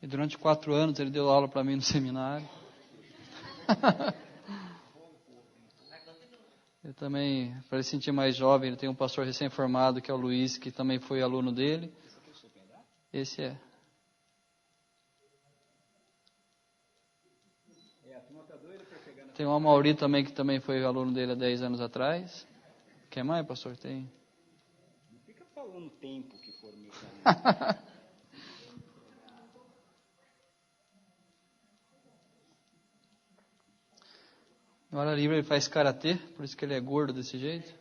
E durante 4 anos ele deu aula para mim no seminário. Eu também, para ele se sentir mais jovem, ele tem um pastor recém-formado, que é o Luiz, que também foi aluno dele. Esse é. Tem o Amauri também, que também foi aluno dele há 10 anos atrás. Quer mais, pastor? Tem. Não fica falando tempo que for meu. Na hora livre ele faz karatê, por isso que ele é gordo desse jeito.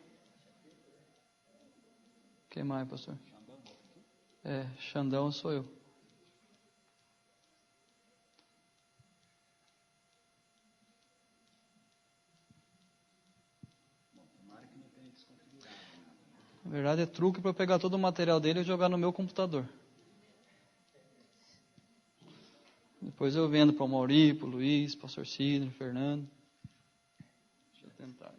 Quem mais, pastor? Xandão sou eu. Na verdade é truque para eu pegar todo o material dele e jogar no meu computador. Depois eu vendo para o Mauri, para o Luiz, pastor Sidney, Fernando. Deixa eu tentar.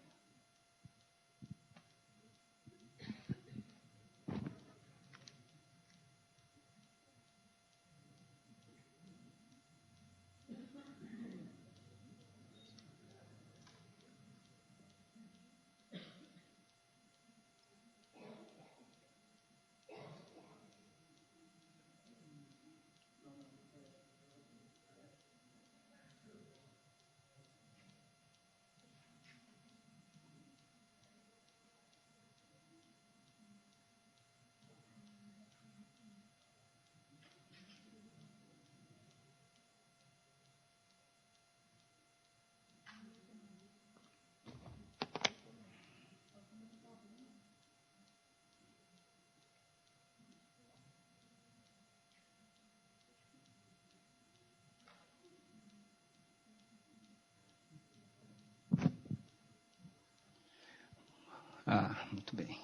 Muito bem.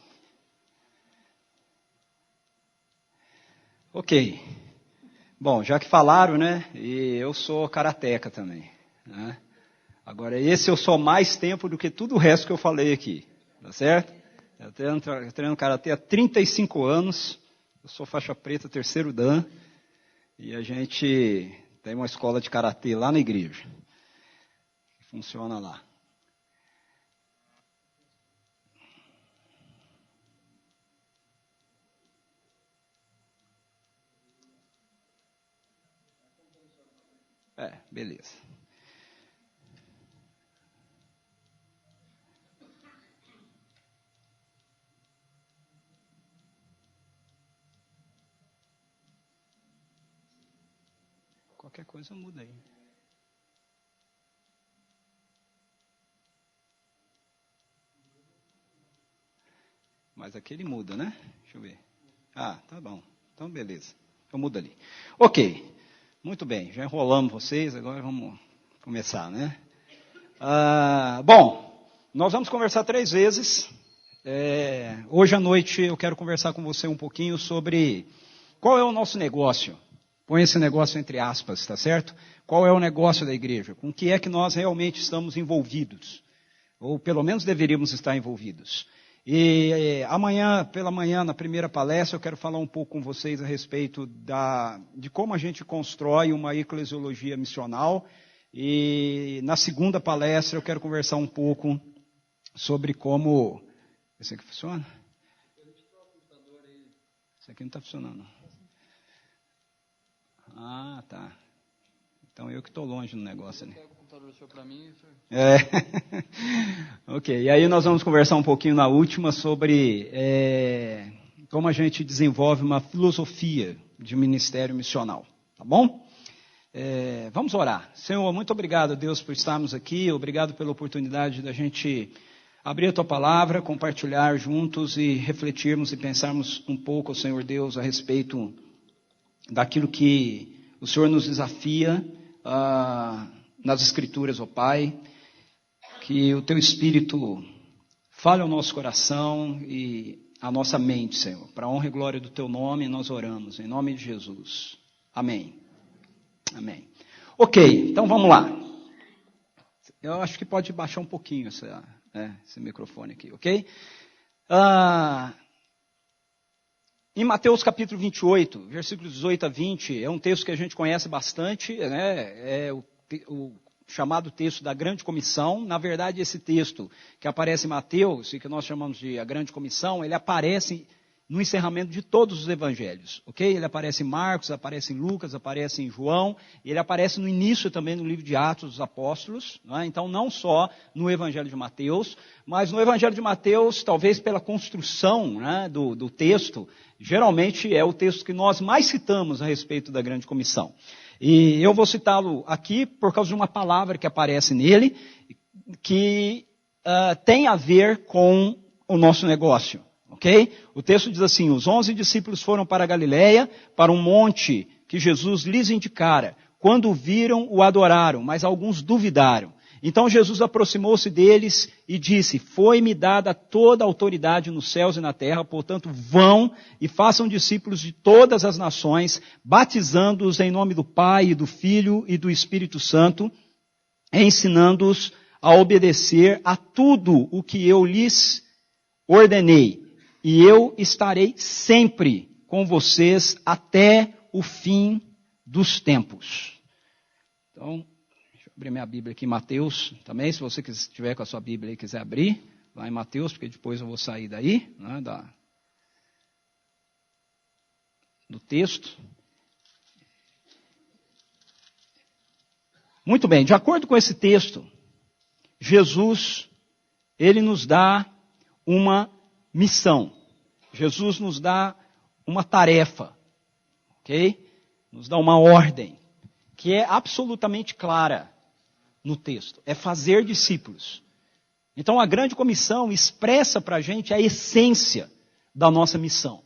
Ok. Bom, já que falaram, né? E eu sou karateca também, né? Agora, esse eu sou mais tempo do que tudo o resto que eu falei aqui, tá certo? Eu treino karatê há 35 anos. Eu sou faixa preta, terceiro dan. E a gente tem uma escola de karatê lá na igreja. Que funciona lá. Beleza. Qualquer coisa muda aí. Mas aqui ele muda, né? Deixa eu ver. Tá bom. Então, beleza. Então muda ali. Ok. Muito bem. Já enrolamos vocês, agora vamos começar, né? Bom, nós vamos conversar 3 vezes. Hoje à noite eu quero conversar com você um pouquinho sobre qual é o nosso negócio. Põe esse negócio entre aspas, tá certo? Qual é o negócio da igreja? Com o que é que nós realmente estamos envolvidos? Ou pelo menos deveríamos estar envolvidos. E amanhã, pela manhã, na primeira palestra, eu quero falar um pouco com vocês a respeito de como a gente constrói uma eclesiologia missional. E na segunda palestra eu quero conversar um pouco sobre como... Esse aqui funciona? Esse aqui não está funcionando. Tá. Então eu que estou longe no negócio ali. Ok, e aí nós vamos conversar um pouquinho na última sobre como a gente desenvolve uma filosofia de ministério missional, tá bom? Vamos orar. Senhor, muito obrigado, Deus, por estarmos aqui, obrigado pela oportunidade da gente abrir a Tua palavra, compartilhar juntos e refletirmos e pensarmos um pouco, Senhor Deus, a respeito daquilo que o Senhor nos desafia nas Escrituras, ó Pai, que o Teu Espírito fale ao nosso coração e à nossa mente, Senhor. Para a honra e glória do Teu nome, nós oramos, em nome de Jesus. Amém. Amém. Ok, então vamos lá. Eu acho que pode baixar um pouquinho esse microfone aqui, ok? em Mateus capítulo 28, versículos 18 a 20, é um texto que a gente conhece bastante, né? É o chamado texto da Grande Comissão. Na verdade, esse texto que aparece em Mateus, e que nós chamamos de a Grande Comissão, ele aparece no encerramento de todos os evangelhos, ok? Ele aparece em Marcos, aparece em Lucas, aparece em João, ele aparece no início também no livro de Atos dos Apóstolos, não é? Então não só no evangelho de Mateus, mas no evangelho de Mateus, talvez pela construção, né, do texto, geralmente é o texto que nós mais citamos a respeito da Grande Comissão. E eu vou citá-lo aqui por causa de uma palavra que aparece nele, que tem a ver com o nosso negócio. Ok? O texto diz assim: os 11 discípulos foram para a Galileia, para um monte que Jesus lhes indicara. Quando o viram, o adoraram, mas alguns duvidaram. Então Jesus aproximou-se deles e disse: foi-me dada toda a autoridade nos céus e na terra, portanto vão e façam discípulos de todas as nações, batizando-os em nome do Pai, e do Filho e do Espírito Santo, ensinando-os a obedecer a tudo o que eu lhes ordenei. E eu estarei sempre com vocês até o fim dos tempos. Então, deixa eu abrir minha Bíblia aqui em Mateus também, se você estiver com a sua Bíblia e quiser abrir, lá em Mateus, porque depois eu vou sair daí, né, do texto. Muito bem, de acordo com esse texto, Jesus, ele nos dá uma missão. Jesus nos dá uma tarefa, ok? Nos dá uma ordem, que é absolutamente clara no texto. É fazer discípulos. Então a Grande Comissão expressa para a gente a essência da nossa missão.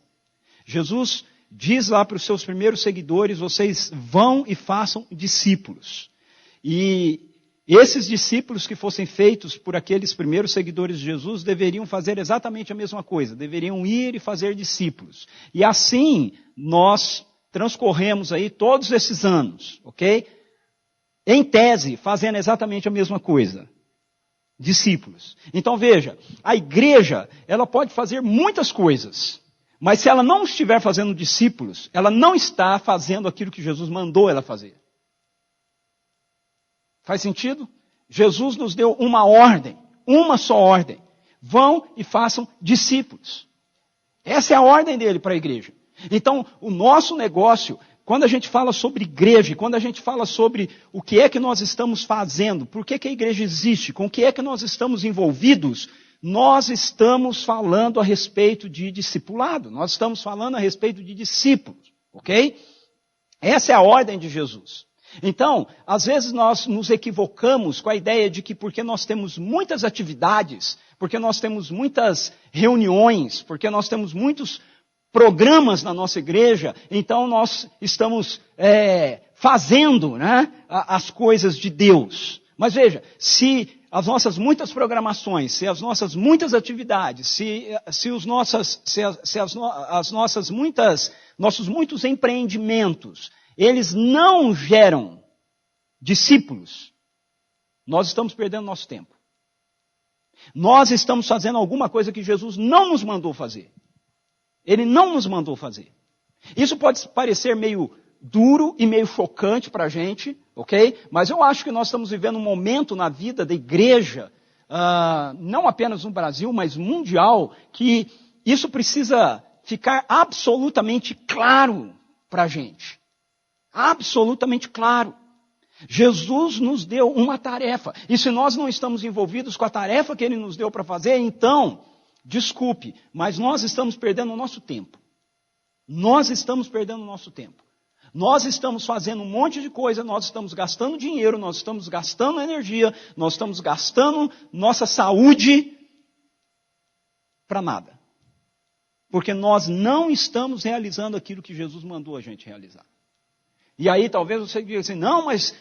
Jesus diz lá para os seus primeiros seguidores: vocês vão e façam discípulos. E esses discípulos que fossem feitos por aqueles primeiros seguidores de Jesus deveriam fazer exatamente a mesma coisa, deveriam ir e fazer discípulos. E assim nós transcorremos aí todos esses anos, ok? Em tese, fazendo exatamente a mesma coisa. Discípulos. Então veja, a igreja, ela pode fazer muitas coisas, mas se ela não estiver fazendo discípulos, ela não está fazendo aquilo que Jesus mandou ela fazer. Faz sentido? Jesus nos deu uma ordem, uma só ordem. Vão e façam discípulos. Essa é a ordem dele para a igreja. Então, o nosso negócio, quando a gente fala sobre igreja, quando a gente fala sobre o que é que nós estamos fazendo, por que a igreja existe, com o que é que nós estamos envolvidos, nós estamos falando a respeito de discipulado. Nós estamos falando a respeito de discípulos. Ok? Essa é a ordem de Jesus. Então, às vezes nós nos equivocamos com a ideia de que porque nós temos muitas atividades, porque nós temos muitas reuniões, porque nós temos muitos programas na nossa igreja, então nós estamos fazendo, né, as coisas de Deus. Mas veja, se as nossas muitas programações, se as nossas muitas atividades, nossos muitos empreendimentos, eles não geram discípulos, nós estamos perdendo nosso tempo. Nós estamos fazendo alguma coisa que Jesus não nos mandou fazer. Ele não nos mandou fazer. Isso pode parecer meio duro e meio chocante para a gente, ok? Mas eu acho que nós estamos vivendo um momento na vida da igreja, não apenas no Brasil, mas mundial, que isso precisa ficar absolutamente claro para a gente. Absolutamente claro. Jesus nos deu uma tarefa. E se nós não estamos envolvidos com a tarefa que Ele nos deu para fazer, então, desculpe, mas nós estamos perdendo o nosso tempo. Nós estamos perdendo o nosso tempo. Nós estamos fazendo um monte de coisa, nós estamos gastando dinheiro, nós estamos gastando energia, nós estamos gastando nossa saúde para nada. Porque nós não estamos realizando aquilo que Jesus mandou a gente realizar. E aí talvez você diga assim, não, mas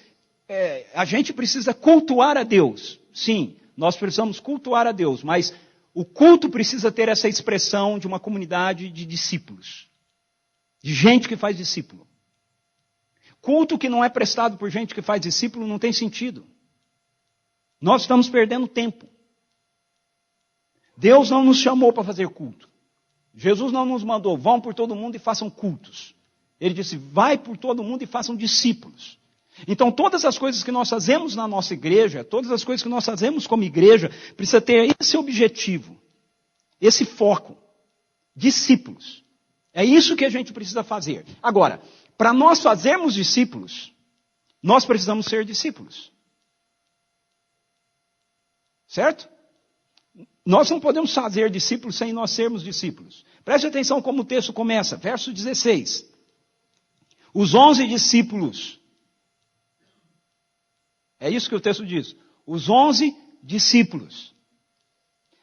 a gente precisa cultuar a Deus. Sim, nós precisamos cultuar a Deus, mas o culto precisa ter essa expressão de uma comunidade de discípulos. De gente que faz discípulo. Culto que não é prestado por gente que faz discípulo não tem sentido. Nós estamos perdendo tempo. Deus não nos chamou para fazer culto. Jesus não nos mandou, vão por todo mundo e façam cultos. Ele disse, vai por todo mundo e façam discípulos. Então, todas as coisas que nós fazemos na nossa igreja, todas as coisas que nós fazemos como igreja, precisa ter esse objetivo, esse foco, discípulos. É isso que a gente precisa fazer. Agora, para nós fazermos discípulos, nós precisamos ser discípulos. Certo? Nós não podemos fazer discípulos sem nós sermos discípulos. Preste atenção como o texto começa, verso 16. Os 11 discípulos. É isso que o texto diz. Os 11 discípulos.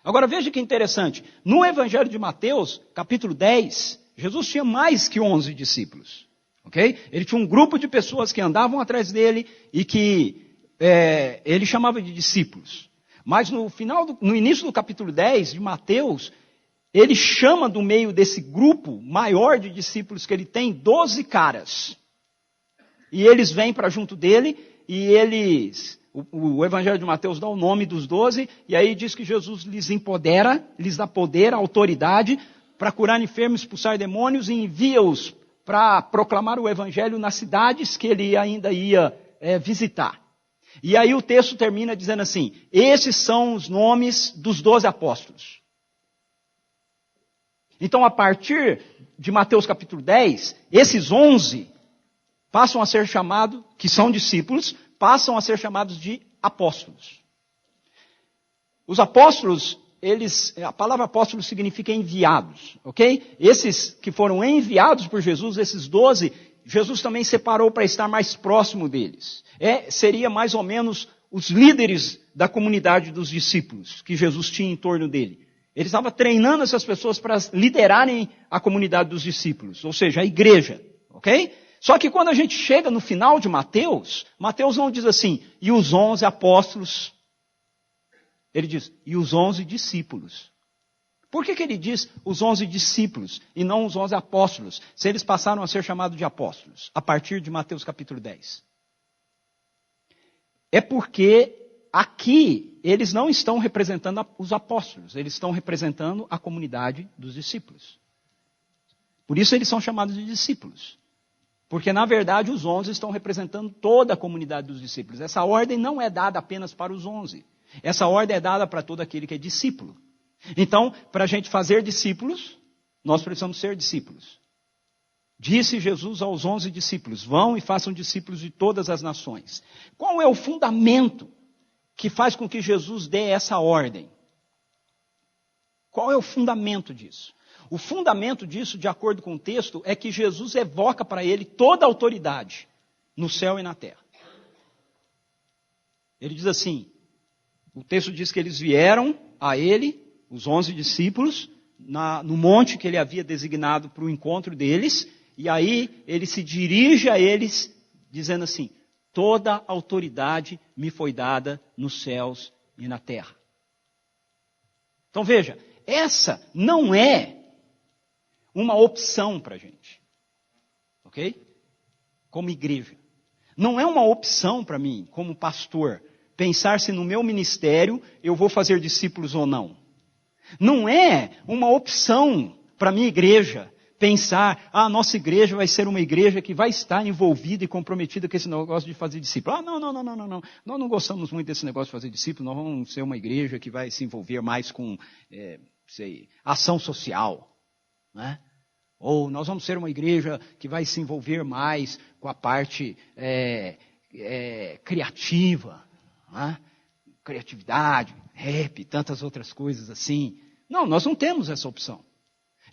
Agora veja que interessante. No Evangelho de Mateus, capítulo 10, Jesus tinha mais que 11 discípulos. Ok? Ele tinha um grupo de pessoas que andavam atrás dele e que ele chamava de discípulos. Mas no início do capítulo 10 de Mateus, ele chama do meio desse grupo maior de discípulos que ele tem 12 caras. E eles vêm para junto dele e o Evangelho de Mateus dá o nome dos 12 e aí diz que Jesus lhes empodera, lhes dá poder, autoridade para curar enfermos, expulsar demônios e envia-os para proclamar o Evangelho nas cidades que ele ainda ia visitar. E aí o texto termina dizendo assim, esses são os nomes dos 12 apóstolos. Então, a partir de Mateus capítulo 10, esses 11 passam a ser chamados, que são discípulos, passam a ser chamados de apóstolos. Os apóstolos, a palavra apóstolo significa enviados, ok? Esses que foram enviados por Jesus, esses 12, Jesus também separou para estar mais próximo deles. Seria mais ou menos os líderes da comunidade dos discípulos que Jesus tinha em torno dele. Ele estava treinando essas pessoas para liderarem a comunidade dos discípulos, ou seja, a igreja, ok? Só que quando a gente chega no final de Mateus, Mateus não diz assim, e os 11 apóstolos, ele diz, e os 11 discípulos. Por que ele diz os 11 discípulos e não os 11 apóstolos, se eles passaram a ser chamados de apóstolos, a partir de Mateus capítulo 10? É porque aqui eles não estão representando os apóstolos, eles estão representando a comunidade dos discípulos. Por isso eles são chamados de discípulos. Porque na verdade os 11 estão representando toda a comunidade dos discípulos. Essa ordem não é dada apenas para os 11. Essa ordem é dada para todo aquele que é discípulo. Então, para a gente fazer discípulos, nós precisamos ser discípulos. Disse Jesus aos 11 discípulos, vão e façam discípulos de todas as nações. Qual é o fundamento que faz com que Jesus dê essa ordem? Qual é o fundamento disso? O fundamento disso, de acordo com o texto, é que Jesus evoca para ele toda a autoridade no céu e na terra. Ele diz assim, o texto diz que eles vieram a ele, os 11 discípulos, no monte que ele havia designado para o encontro deles, e aí ele se dirige a eles dizendo assim, toda autoridade me foi dada nos céus e na terra. Então veja, essa não é uma opção para a gente, ok? Como igreja. Não é uma opção para mim, como pastor, pensar se no meu ministério eu vou fazer discípulos ou não. Não é uma opção para a minha igreja pensar, nossa igreja vai ser uma igreja que vai estar envolvida e comprometida com esse negócio de fazer discípulo. Não. Nós não gostamos muito desse negócio de fazer discípulo, nós vamos ser uma igreja que vai se envolver mais com, ação social, né? Ou nós vamos ser uma igreja que vai se envolver mais com a parte criativa, né? Criatividade, rap, tantas outras coisas assim. Não, nós não temos essa opção.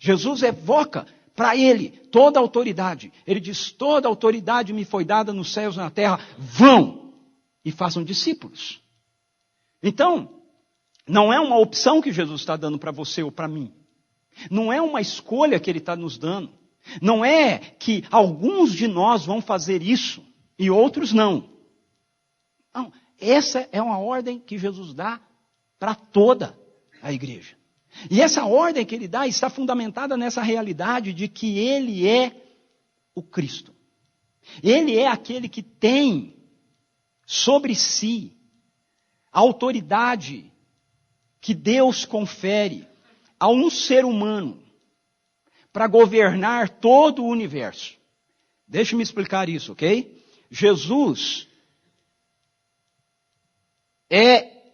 Jesus evoca para ele toda a autoridade. Ele diz, toda a autoridade me foi dada nos céus e na terra, vão e façam discípulos. Então, não é uma opção que Jesus está dando para você ou para mim. Não é uma escolha que ele está nos dando. Não é que alguns de nós vão fazer isso e outros não. Não, essa é uma ordem que Jesus dá para toda a igreja. E essa ordem que ele dá está fundamentada nessa realidade de que ele é o Cristo. Ele é aquele que tem sobre si a autoridade que Deus confere a um ser humano para governar todo o universo. Deixe-me explicar isso, ok? Jesus é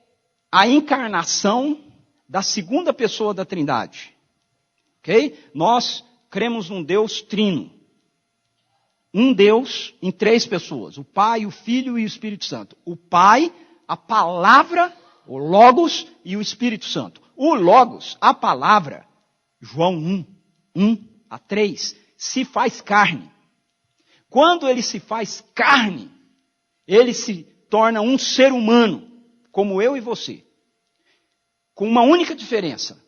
a encarnação da segunda pessoa da Trindade. Ok? Nós cremos num Deus trino. Um Deus em três pessoas. O Pai, o Filho e o Espírito Santo. O Pai, a palavra, o Logos e o Espírito Santo. O Logos, a palavra, João 1:3, se faz carne. Quando ele se faz carne, ele se torna um ser humano, como eu e você. Com uma única diferença.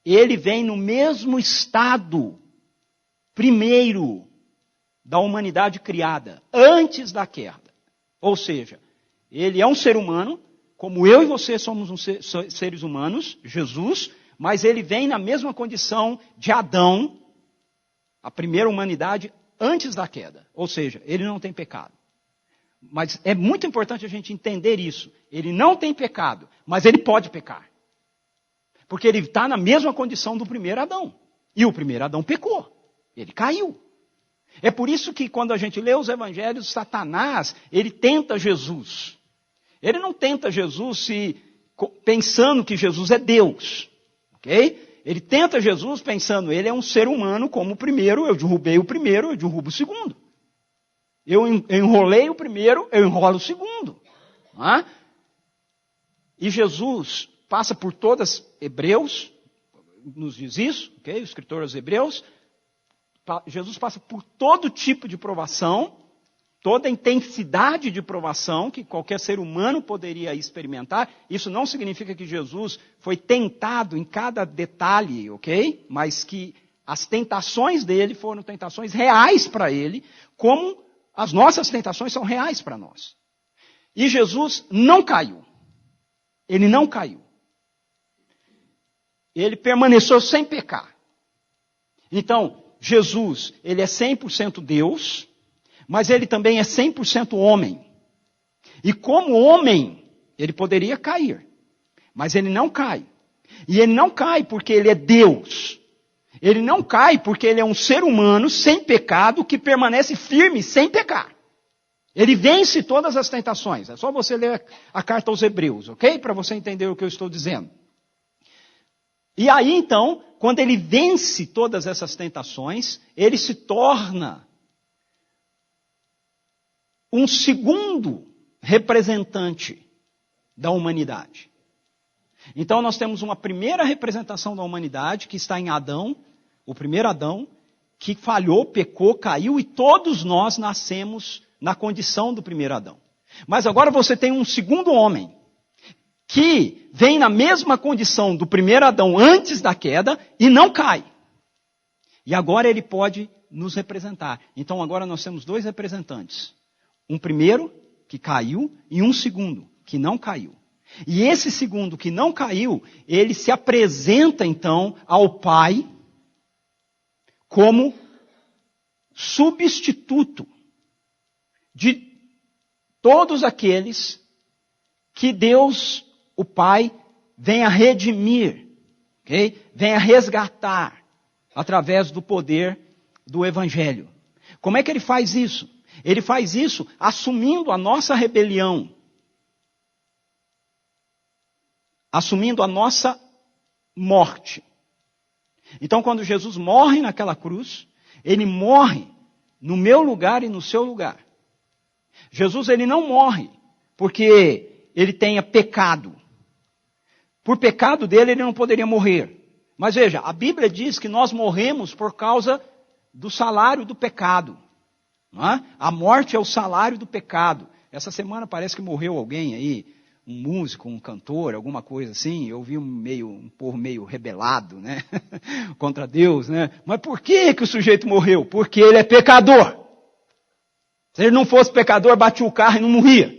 Ele vem no mesmo estado primeiro da humanidade criada, antes da queda. Ou seja, ele é um ser humano, como eu e você somos seres humanos, Jesus, mas ele vem na mesma condição de Adão, a primeira humanidade, antes da queda. Ou seja, ele não tem pecado. Mas é muito importante a gente entender isso. Ele não tem pecado, mas ele pode pecar. Porque ele está na mesma condição do primeiro Adão. E o primeiro Adão pecou. Ele caiu. É por isso que quando a gente lê os evangelhos, Satanás, ele tenta Jesus. Ele não tenta Jesus pensando que Jesus é Deus. Ok? Ele tenta Jesus pensando, ele é um ser humano como o primeiro, eu derrubei o primeiro, eu derrubo o segundo. Eu enrolei o primeiro, eu enrolo o segundo. Ah? E Jesus passa por todas, Hebreus, nos diz isso, ok? O escritor aos Hebreus, Jesus passa por todo tipo de provação, toda a intensidade de provação que qualquer ser humano poderia experimentar. Isso não significa que Jesus foi tentado em cada detalhe, ok? Mas que as tentações dele foram tentações reais para ele, como as nossas tentações são reais para nós. E Jesus não caiu. Ele não caiu. Ele permaneceu sem pecar. Então, Jesus, ele é 100% Deus, mas ele também é 100% homem. E como homem, ele poderia cair. Mas ele não cai. E ele não cai porque ele é Deus. Ele não cai porque ele é um ser humano sem pecado que permanece firme sem pecar. Ele vence todas as tentações. É só você ler a carta aos Hebreus, ok? Para você entender o que eu estou dizendo. E aí, então, quando ele vence todas essas tentações, ele se torna um segundo representante da humanidade. Então, nós temos uma primeira representação da humanidade, que está em Adão, o primeiro Adão, que falhou, pecou, caiu, e todos nós nascemos na condição do primeiro Adão. Mas agora você tem um segundo homem, que vem na mesma condição do primeiro Adão antes da queda e não cai. E agora ele pode nos representar. Então agora nós temos dois representantes. Um primeiro, que caiu, e um segundo, que não caiu. E esse segundo que não caiu, ele se apresenta então ao Pai como substituto de todos aqueles que Deus, o Pai, vem a redimir, okay? Vem a resgatar através do poder do Evangelho. Como é que ele faz isso? Ele faz isso assumindo a nossa rebelião, assumindo a nossa morte. Então, quando Jesus morre naquela cruz, ele morre no meu lugar e no seu lugar. Jesus, ele não morre porque ele tenha pecado. Por pecado dele, ele não poderia morrer. Mas veja, a Bíblia diz que nós morremos por causa do salário do pecado. Não é? A morte é o salário do pecado. Essa semana parece que morreu alguém aí, um músico, um cantor, alguma coisa assim. Eu vi um povo meio rebelado, né? Contra Deus, né? Mas por que o sujeito morreu? Porque ele é pecador. Se ele não fosse pecador, batia o carro e não morria.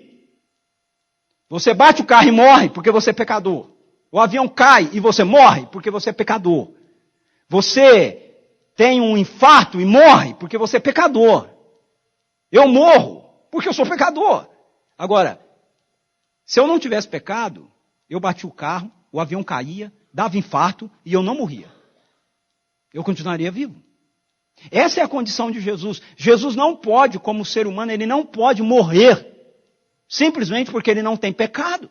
Você bate o carro e morre porque você é pecador. O avião cai e você morre porque você é pecador. Você tem um infarto e morre porque você é pecador. Eu morro porque eu sou pecador. Agora, se eu não tivesse pecado, eu batia o carro, o avião caía, dava infarto e eu não morria. eu continuaria vivo. Essa é a condição de Jesus. Jesus não pode, como ser humano, ele não pode morrer simplesmente porque ele não tem pecado.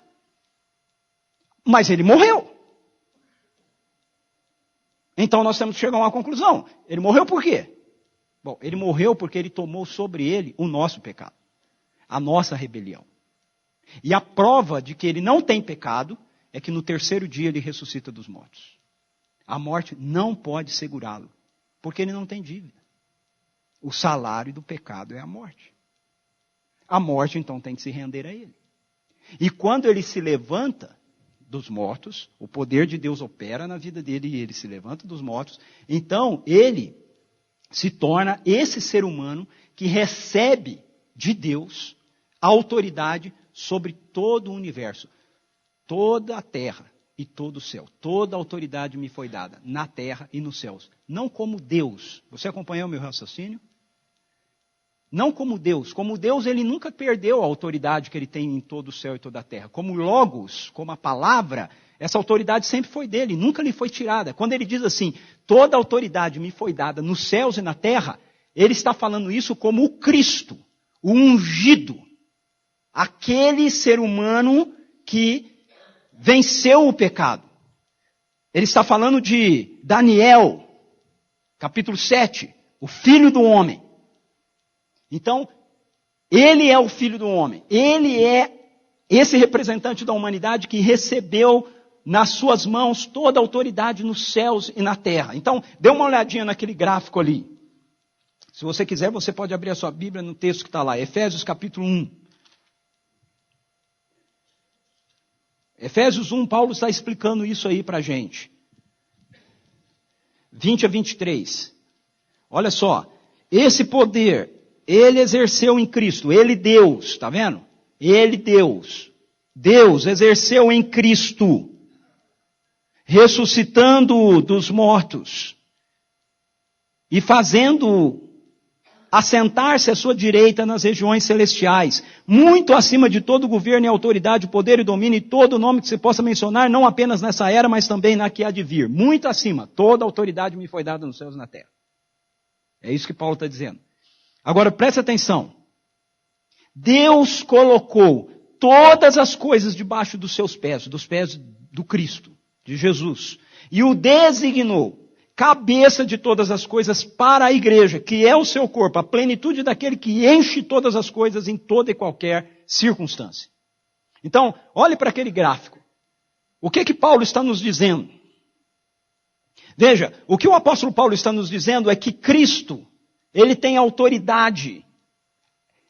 Mas ele morreu. Então nós temos que chegar a uma conclusão. Ele morreu por quê? Bom, ele morreu porque ele tomou sobre ele o nosso pecado, a nossa rebelião. E a prova de que ele não tem pecado é que no terceiro dia ele ressuscita dos mortos. A morte não pode segurá-lo, porque ele não tem dívida. O salário do pecado é a morte. A morte então tem que se render a ele. E quando ele se levanta dos mortos, o poder de Deus opera na vida dele e ele se levanta dos mortos, então ele se torna esse ser humano que recebe de Deus a autoridade sobre todo o universo, toda a terra e todo o céu. Toda a autoridade me foi dada na terra e nos céus. Não como Deus. Você acompanhou o meu raciocínio? Não como Deus. Como Deus, ele nunca perdeu a autoridade que ele tem em todo o céu e toda a terra. Como Logos, como a palavra, essa autoridade sempre foi dele, nunca lhe foi tirada. Quando ele diz assim, toda a autoridade me foi dada nos céus e na terra, ele está falando isso como o Cristo, o ungido. Aquele ser humano que venceu o pecado. Ele está falando de Daniel, capítulo 7, o filho do homem. Então, ele é o filho do homem. Ele é esse representante da humanidade que recebeu nas suas mãos toda a autoridade nos céus e na terra. Então, dê uma olhadinha naquele gráfico ali. Se você quiser, você pode abrir a sua Bíblia no texto que está lá. Efésios capítulo 1. Efésios 1, Paulo está explicando isso aí para a gente. 20 a 23. Olha só. Esse poder, ele exerceu em Cristo. Ele, Deus, está vendo? Ele, Deus. Deus exerceu em Cristo, ressuscitando-o dos mortos e fazendo-o assentar-se à sua direita nas regiões celestiais, muito acima de todo governo e autoridade, poder e domínio, e todo nome que se possa mencionar, não apenas nessa era, mas também na que há de vir. Muito acima, toda autoridade me foi dada nos céus e na terra. É isso que Paulo está dizendo. Agora, preste atenção. Deus colocou todas as coisas debaixo dos seus pés, dos pés do Cristo, de Jesus, e o designou cabeça de todas as coisas para a igreja, que é o seu corpo, a plenitude daquele que enche todas as coisas em toda e qualquer circunstância. Então, olhe para aquele gráfico. O que Paulo está nos dizendo? Veja, o que o apóstolo Paulo está nos dizendo é que Cristo, ele tem autoridade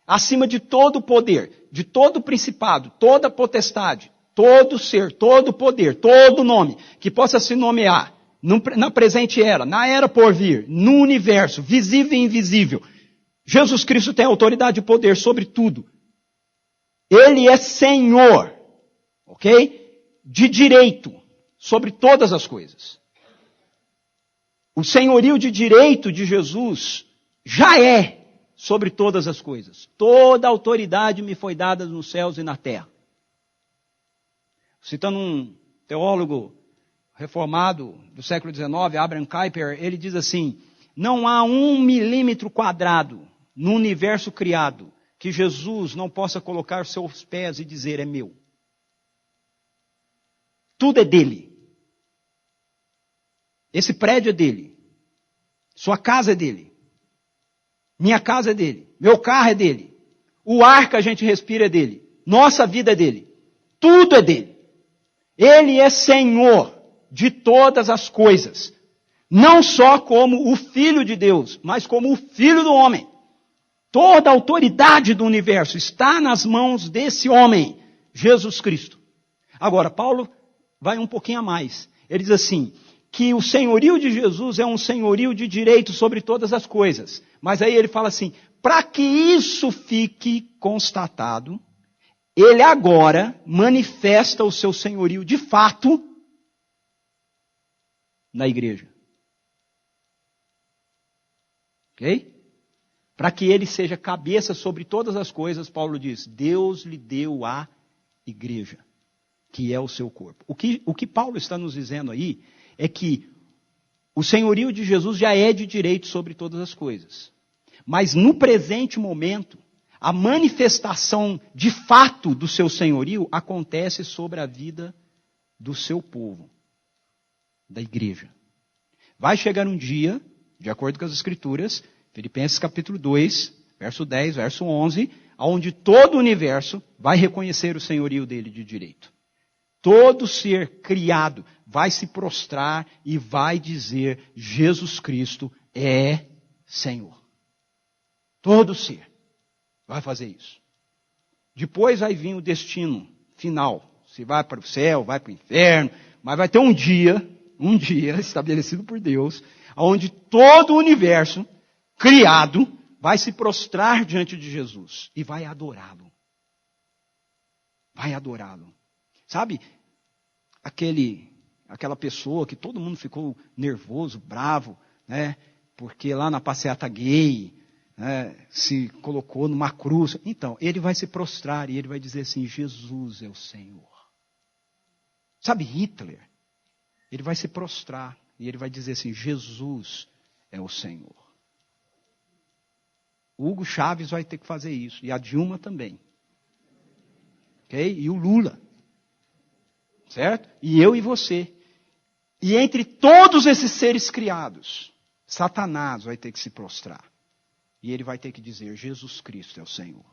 acima de todo poder, de todo principado, toda potestade, todo ser, todo poder, todo nome que possa se nomear na presente era, na era por vir, no universo, visível e invisível. Jesus Cristo tem autoridade e poder sobre tudo. Ele é Senhor, ok? De direito sobre todas as coisas. O senhorio de direito de Jesus já é sobre todas as coisas. Toda autoridade me foi dada nos céus e na terra. Citando um teólogo reformado do século XIX, Abraham Kuyper, ele diz assim, não há 1 milímetro quadrado no universo criado que Jesus não possa colocar seus pés e dizer, é meu. Tudo é dele. Esse prédio é dele. Sua casa é dele. Minha casa é dele. Meu carro é dele. O ar que a gente respira é dele. Nossa vida é dele. Tudo é dele. Ele é Senhor de todas as coisas. Não só como o Filho de Deus, mas como o Filho do homem. Toda a autoridade do universo está nas mãos desse homem, Jesus Cristo. Agora, Paulo vai um pouquinho a mais. Ele diz assim, que o senhorio de Jesus é um senhorio de direito sobre todas as coisas. Mas aí ele fala assim, para que isso fique constatado, ele agora manifesta o seu senhorio de fato na igreja. Ok? Para que ele seja cabeça sobre todas as coisas, Paulo diz, Deus lhe deu a igreja, que é o seu corpo. O que Paulo está nos dizendo aí é que O senhorio de Jesus já é de direito sobre todas as coisas. Mas no presente momento, a manifestação de fato do seu senhorio acontece sobre a vida do seu povo, da igreja. Vai chegar um dia, de acordo com as Escrituras, Filipenses capítulo 2, verso 10, verso 11, onde todo o universo vai reconhecer o senhorio dele de direito. Todo ser criado vai se prostrar e vai dizer: Jesus Cristo é Senhor. Todo ser vai fazer isso. Depois vai vir o destino final. Se vai para o céu, vai para o inferno, mas vai ter um dia estabelecido por Deus, onde todo o universo criado vai se prostrar diante de Jesus e vai adorá-lo. Vai adorá-lo. Sabe, aquela pessoa que todo mundo ficou nervoso, bravo, né? Porque lá na passeata gay, né, se colocou numa cruz. Então, ele vai se prostrar e ele vai dizer assim: Jesus é o Senhor. Sabe, Hitler, ele vai se prostrar e ele vai dizer assim: Jesus é o Senhor. O Hugo Chávez vai ter que fazer isso, e a Dilma também. Ok? E o Lula. Certo? E eu e você. E entre todos esses seres criados, Satanás vai ter que se prostrar. E ele vai ter que dizer: Jesus Cristo é o Senhor.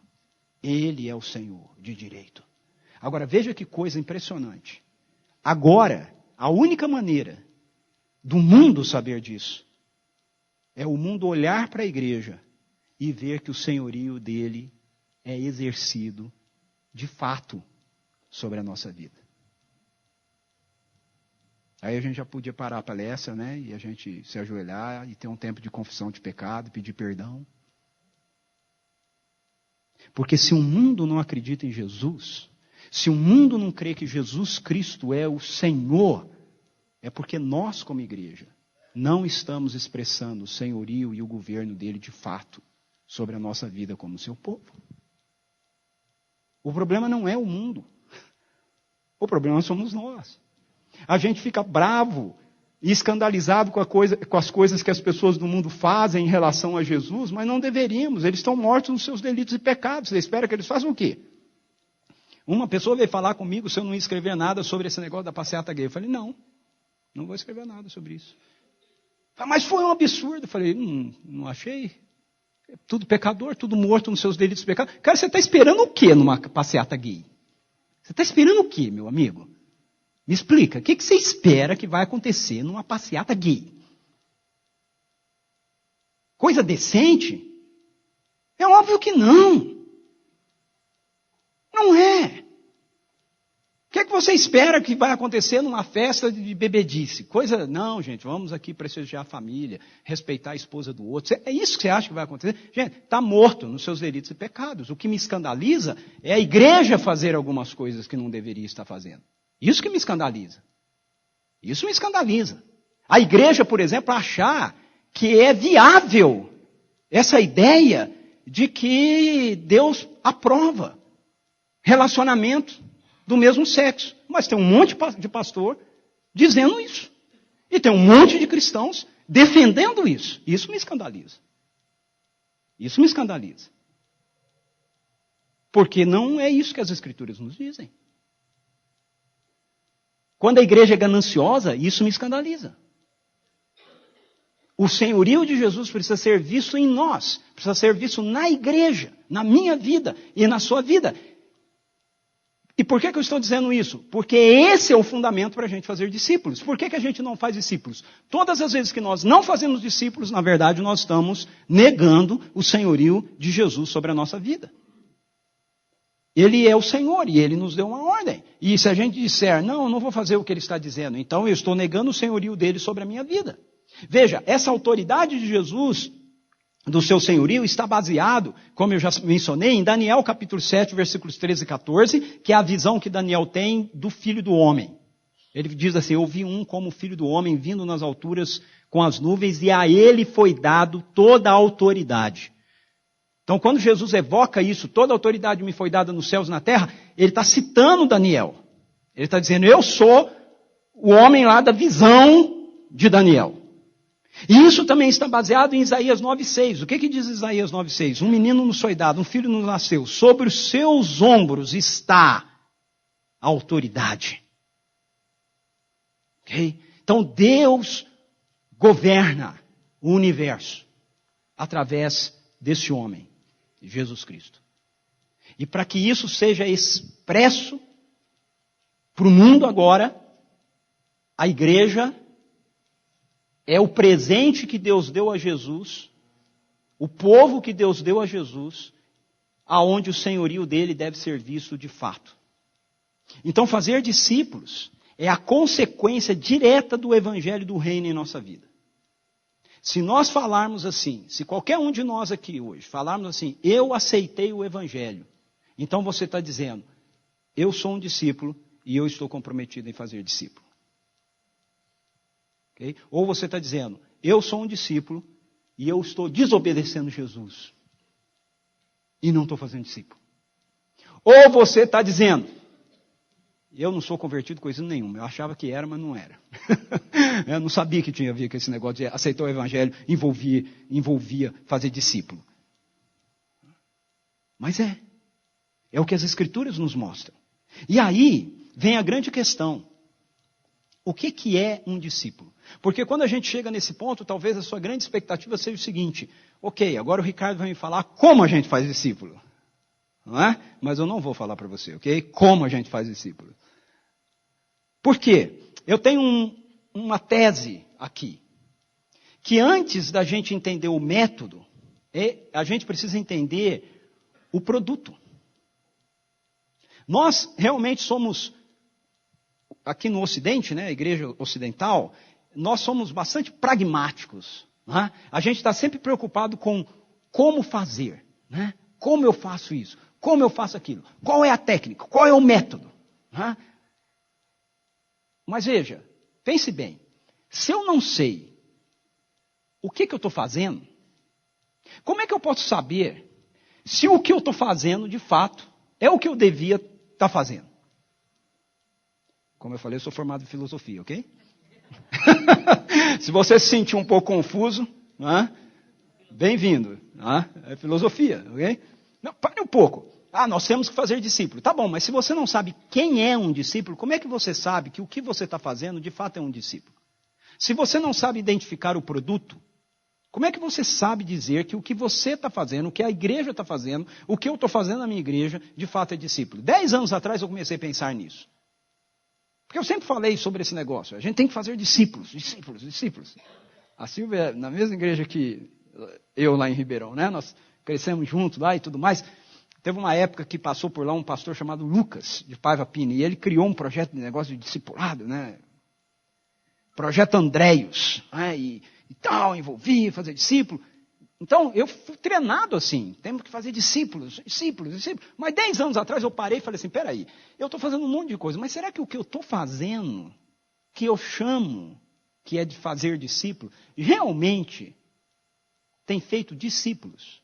Ele é o Senhor de direito. Agora, veja que coisa impressionante. Agora, a única maneira do mundo saber disso é o mundo olhar para a igreja e ver que o senhorio dele é exercido de fato sobre a nossa vida. Aí a gente já podia parar a palestra, né? E a gente se ajoelhar e ter um tempo de confissão de pecado, pedir perdão. Porque se o mundo não acredita em Jesus, se o mundo não crê que Jesus Cristo é o Senhor, é porque nós, como igreja, não estamos expressando o senhorio e o governo dele de fato sobre a nossa vida como seu povo. O problema não é o mundo. O problema somos nós. A gente fica bravo e escandalizado com as coisas que as pessoas do mundo fazem em relação a Jesus, mas não deveríamos. Eles estão mortos nos seus delitos e pecados. Você espera que eles façam o quê? Uma pessoa veio falar comigo se eu não ia escrever nada sobre esse negócio da passeata gay. Eu falei: não vou escrever nada sobre isso. Mas foi um absurdo. Eu falei: não achei. É tudo pecador, tudo morto nos seus delitos e pecados. Cara, você está esperando o quê numa passeata gay? Você está esperando o quê, meu amigo? Me explica, o que você espera que vai acontecer numa passeata gay? Coisa decente? É óbvio que não. Não é. O que você espera que vai acontecer numa festa de bebedice? Não, gente, vamos aqui prestigiar a família, respeitar a esposa do outro. É isso que você acha que vai acontecer? Gente, está morto nos seus delitos e pecados. O que me escandaliza é a igreja fazer algumas coisas que não deveria estar fazendo. Isso que me escandaliza. Isso me escandaliza. A igreja, por exemplo, achar que é viável essa ideia de que Deus aprova relacionamento do mesmo sexo. Mas tem um monte de pastor dizendo isso. E tem um monte de cristãos defendendo isso. Isso me escandaliza. Isso me escandaliza. Porque não é isso que as Escrituras nos dizem. Quando a igreja é gananciosa, isso me escandaliza. O senhorio de Jesus precisa ser visto em nós, precisa ser visto na igreja, na minha vida e na sua vida. E por que eu estou dizendo isso? Porque esse é o fundamento para a gente fazer discípulos. Por que a gente não faz discípulos? Todas as vezes que nós não fazemos discípulos, na verdade, nós estamos negando o senhorio de Jesus sobre a nossa vida. Ele é o Senhor e Ele nos deu uma ordem. E se a gente disser: não, eu não vou fazer o que Ele está dizendo, então eu estou negando o senhorio dele sobre a minha vida. Veja, essa autoridade de Jesus, do seu senhorio, está baseado, como eu já mencionei, em Daniel capítulo 7, versículos 13 e 14, que é a visão que Daniel tem do Filho do Homem. Ele diz assim: eu vi um como Filho do Homem vindo nas alturas com as nuvens, e a Ele foi dado toda a autoridade. Então, quando Jesus evoca isso, toda a autoridade me foi dada nos céus e na terra, ele está citando Daniel. Ele está dizendo: eu sou o homem lá da visão de Daniel. E isso também está baseado em Isaías 9,6. O que diz Isaías 9,6? Um menino nos foi dado, um filho nos nasceu. Sobre os seus ombros está a autoridade. Okay? Então Deus governa o universo através desse homem, Jesus Cristo. E para que isso seja expresso para o mundo agora, a igreja é o presente que Deus deu a Jesus, o povo que Deus deu a Jesus, aonde o senhorio dele deve ser visto de fato. Então fazer discípulos é a consequência direta do evangelho do reino em nossa vida. Se nós falarmos assim, se qualquer um de nós aqui hoje falarmos assim, eu aceitei o evangelho, então você está dizendo, eu sou um discípulo e eu estou comprometido em fazer discípulo. Okay? Ou você está dizendo, eu sou um discípulo e eu estou desobedecendo Jesus e não estou fazendo discípulo. Ou você está dizendo, eu não sou convertido coisa nenhuma, eu achava que era, mas não era. Eu não sabia que tinha a ver com esse negócio de aceitar o evangelho, envolvia fazer discípulo. Mas é o que as escrituras nos mostram. E aí vem a grande questão. O que é um discípulo? Porque quando a gente chega nesse ponto, talvez a sua grande expectativa seja o seguinte, ok, agora o Ricardo vai me falar como a gente faz discípulo. Não é? Mas eu não vou falar para você, ok? Como a gente faz discípulo. Por quê? Eu tenho uma tese aqui, que antes da gente entender o método, a gente precisa entender o produto. Nós realmente somos, aqui no Ocidente, né, a igreja ocidental, nós somos bastante pragmáticos. Né? A gente está sempre preocupado com como fazer, né? Como eu faço isso, como eu faço aquilo, qual é a técnica, qual é o método. Né? Mas veja, pense bem, se eu não sei o que eu estou fazendo, como é que eu posso saber se o que eu estou fazendo, de fato, é o que eu devia estar fazendo? Como eu falei, eu sou formado em filosofia, ok? Se você se sentir um pouco confuso, né? Bem-vindo. Né? É filosofia, ok? Não, pare um pouco. Nós temos que fazer discípulo. Tá bom, mas se você não sabe quem é um discípulo, como é que você sabe que o que você está fazendo, de fato, é um discípulo? Se você não sabe identificar o produto, como é que você sabe dizer que o que você está fazendo, o que a igreja está fazendo, o que eu estou fazendo na minha igreja, de fato é discípulo? 10 anos atrás eu comecei a pensar nisso. Porque eu sempre falei sobre esse negócio. A gente tem que fazer discípulos, discípulos, discípulos. A Silvia, na mesma igreja que eu lá em Ribeirão, né? Nós crescemos juntos lá e tudo mais. Teve uma época que passou por lá um pastor chamado Lucas, de Paiva Pini, e ele criou um projeto de negócio de discipulado, né? Projeto Andréios, né? E tal, envolvia, fazer discípulo. Então, eu fui treinado assim, temos que fazer discípulos. Mas 10 anos atrás eu parei e falei assim, peraí, eu estou fazendo um monte de coisa, mas será que o que eu estou fazendo, que eu chamo, que é de fazer discípulo, realmente tem feito discípulos?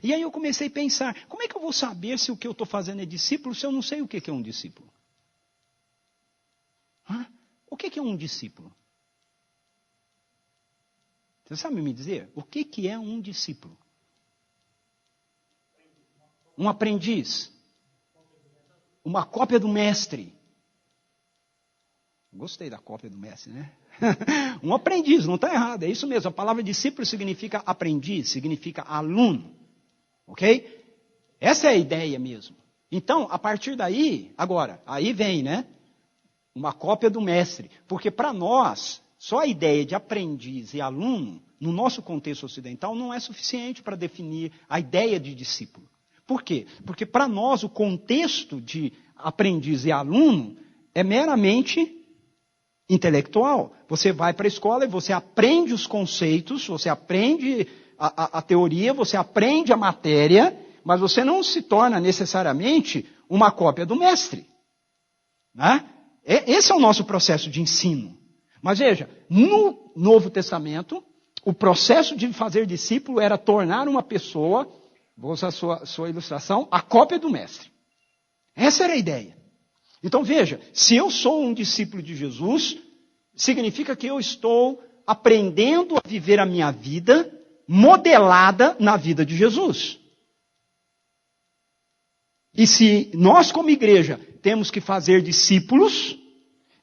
E aí eu comecei a pensar, como é que eu vou saber se o que eu estou fazendo é discípulo, se eu não sei o que é um discípulo? O que é um discípulo? Você sabe me dizer? O que é um discípulo? Um aprendiz. Uma cópia do mestre. Gostei da cópia do mestre, né? Um aprendiz, não está errado, é isso mesmo. A palavra discípulo significa aprendiz, significa aluno. Ok? Essa é a ideia mesmo. Então, a partir daí, agora, aí vem, né? Uma cópia do mestre. Porque para nós, só a ideia de aprendiz e aluno, no nosso contexto ocidental, não é suficiente para definir a ideia de discípulo. Por quê? Porque para nós o contexto de aprendiz e aluno é meramente intelectual. Você vai para a escola e você aprende os conceitos, você aprende a teoria, você aprende a matéria, mas você não se torna necessariamente uma cópia do mestre. Né? Esse é o nosso processo de ensino. Mas veja, no Novo Testamento, o processo de fazer discípulo era tornar uma pessoa, vou usar a sua ilustração, a cópia do mestre. Essa era a ideia. Então veja, se eu sou um discípulo de Jesus, significa que eu estou aprendendo a viver a minha vida modelada na vida de Jesus. E se nós, como igreja, temos que fazer discípulos,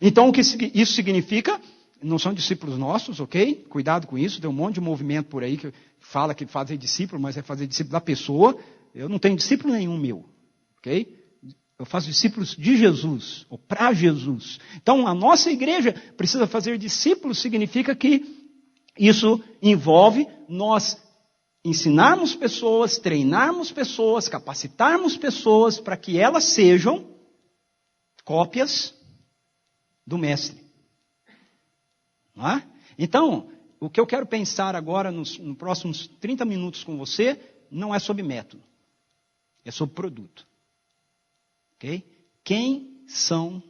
então o que isso significa? Não são discípulos nossos, ok? Cuidado com isso, tem um monte de movimento por aí que fala que fazer discípulo, mas é fazer discípulo da pessoa. Eu não tenho discípulo nenhum meu, ok? Eu faço discípulos de Jesus, ou para Jesus. Então, a nossa igreja precisa fazer discípulos, significa que isso envolve nós ensinarmos pessoas, treinarmos pessoas, capacitarmos pessoas para que elas sejam cópias do Mestre. Não é? Então, o que eu quero pensar agora nos próximos 30 minutos com você não é sobre método, é sobre produto. Ok? Quem são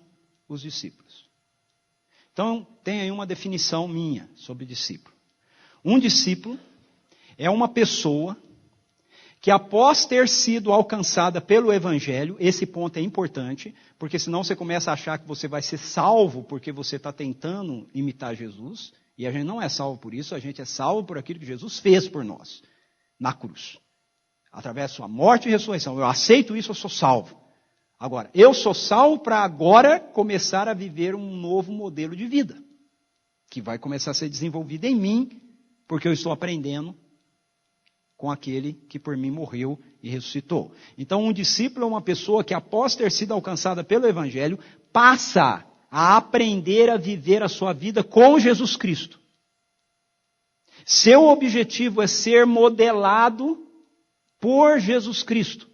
os discípulos? Então, tem aí uma definição minha sobre discípulo. Um discípulo é uma pessoa que, após ter sido alcançada pelo Evangelho, esse ponto é importante, porque senão você começa a achar que você vai ser salvo porque você está tentando imitar Jesus, e a gente não é salvo por isso, a gente é salvo por aquilo que Jesus fez por nós, na cruz. Através da sua morte e ressurreição. Eu aceito isso, eu sou salvo. Agora, eu sou salvo para agora começar a viver um novo modelo de vida, que vai começar a ser desenvolvido em mim, porque eu estou aprendendo com aquele que por mim morreu e ressuscitou. Então, um discípulo é uma pessoa que, após ter sido alcançada pelo Evangelho, passa a aprender a viver a sua vida com Jesus Cristo. Seu objetivo é ser modelado por Jesus Cristo,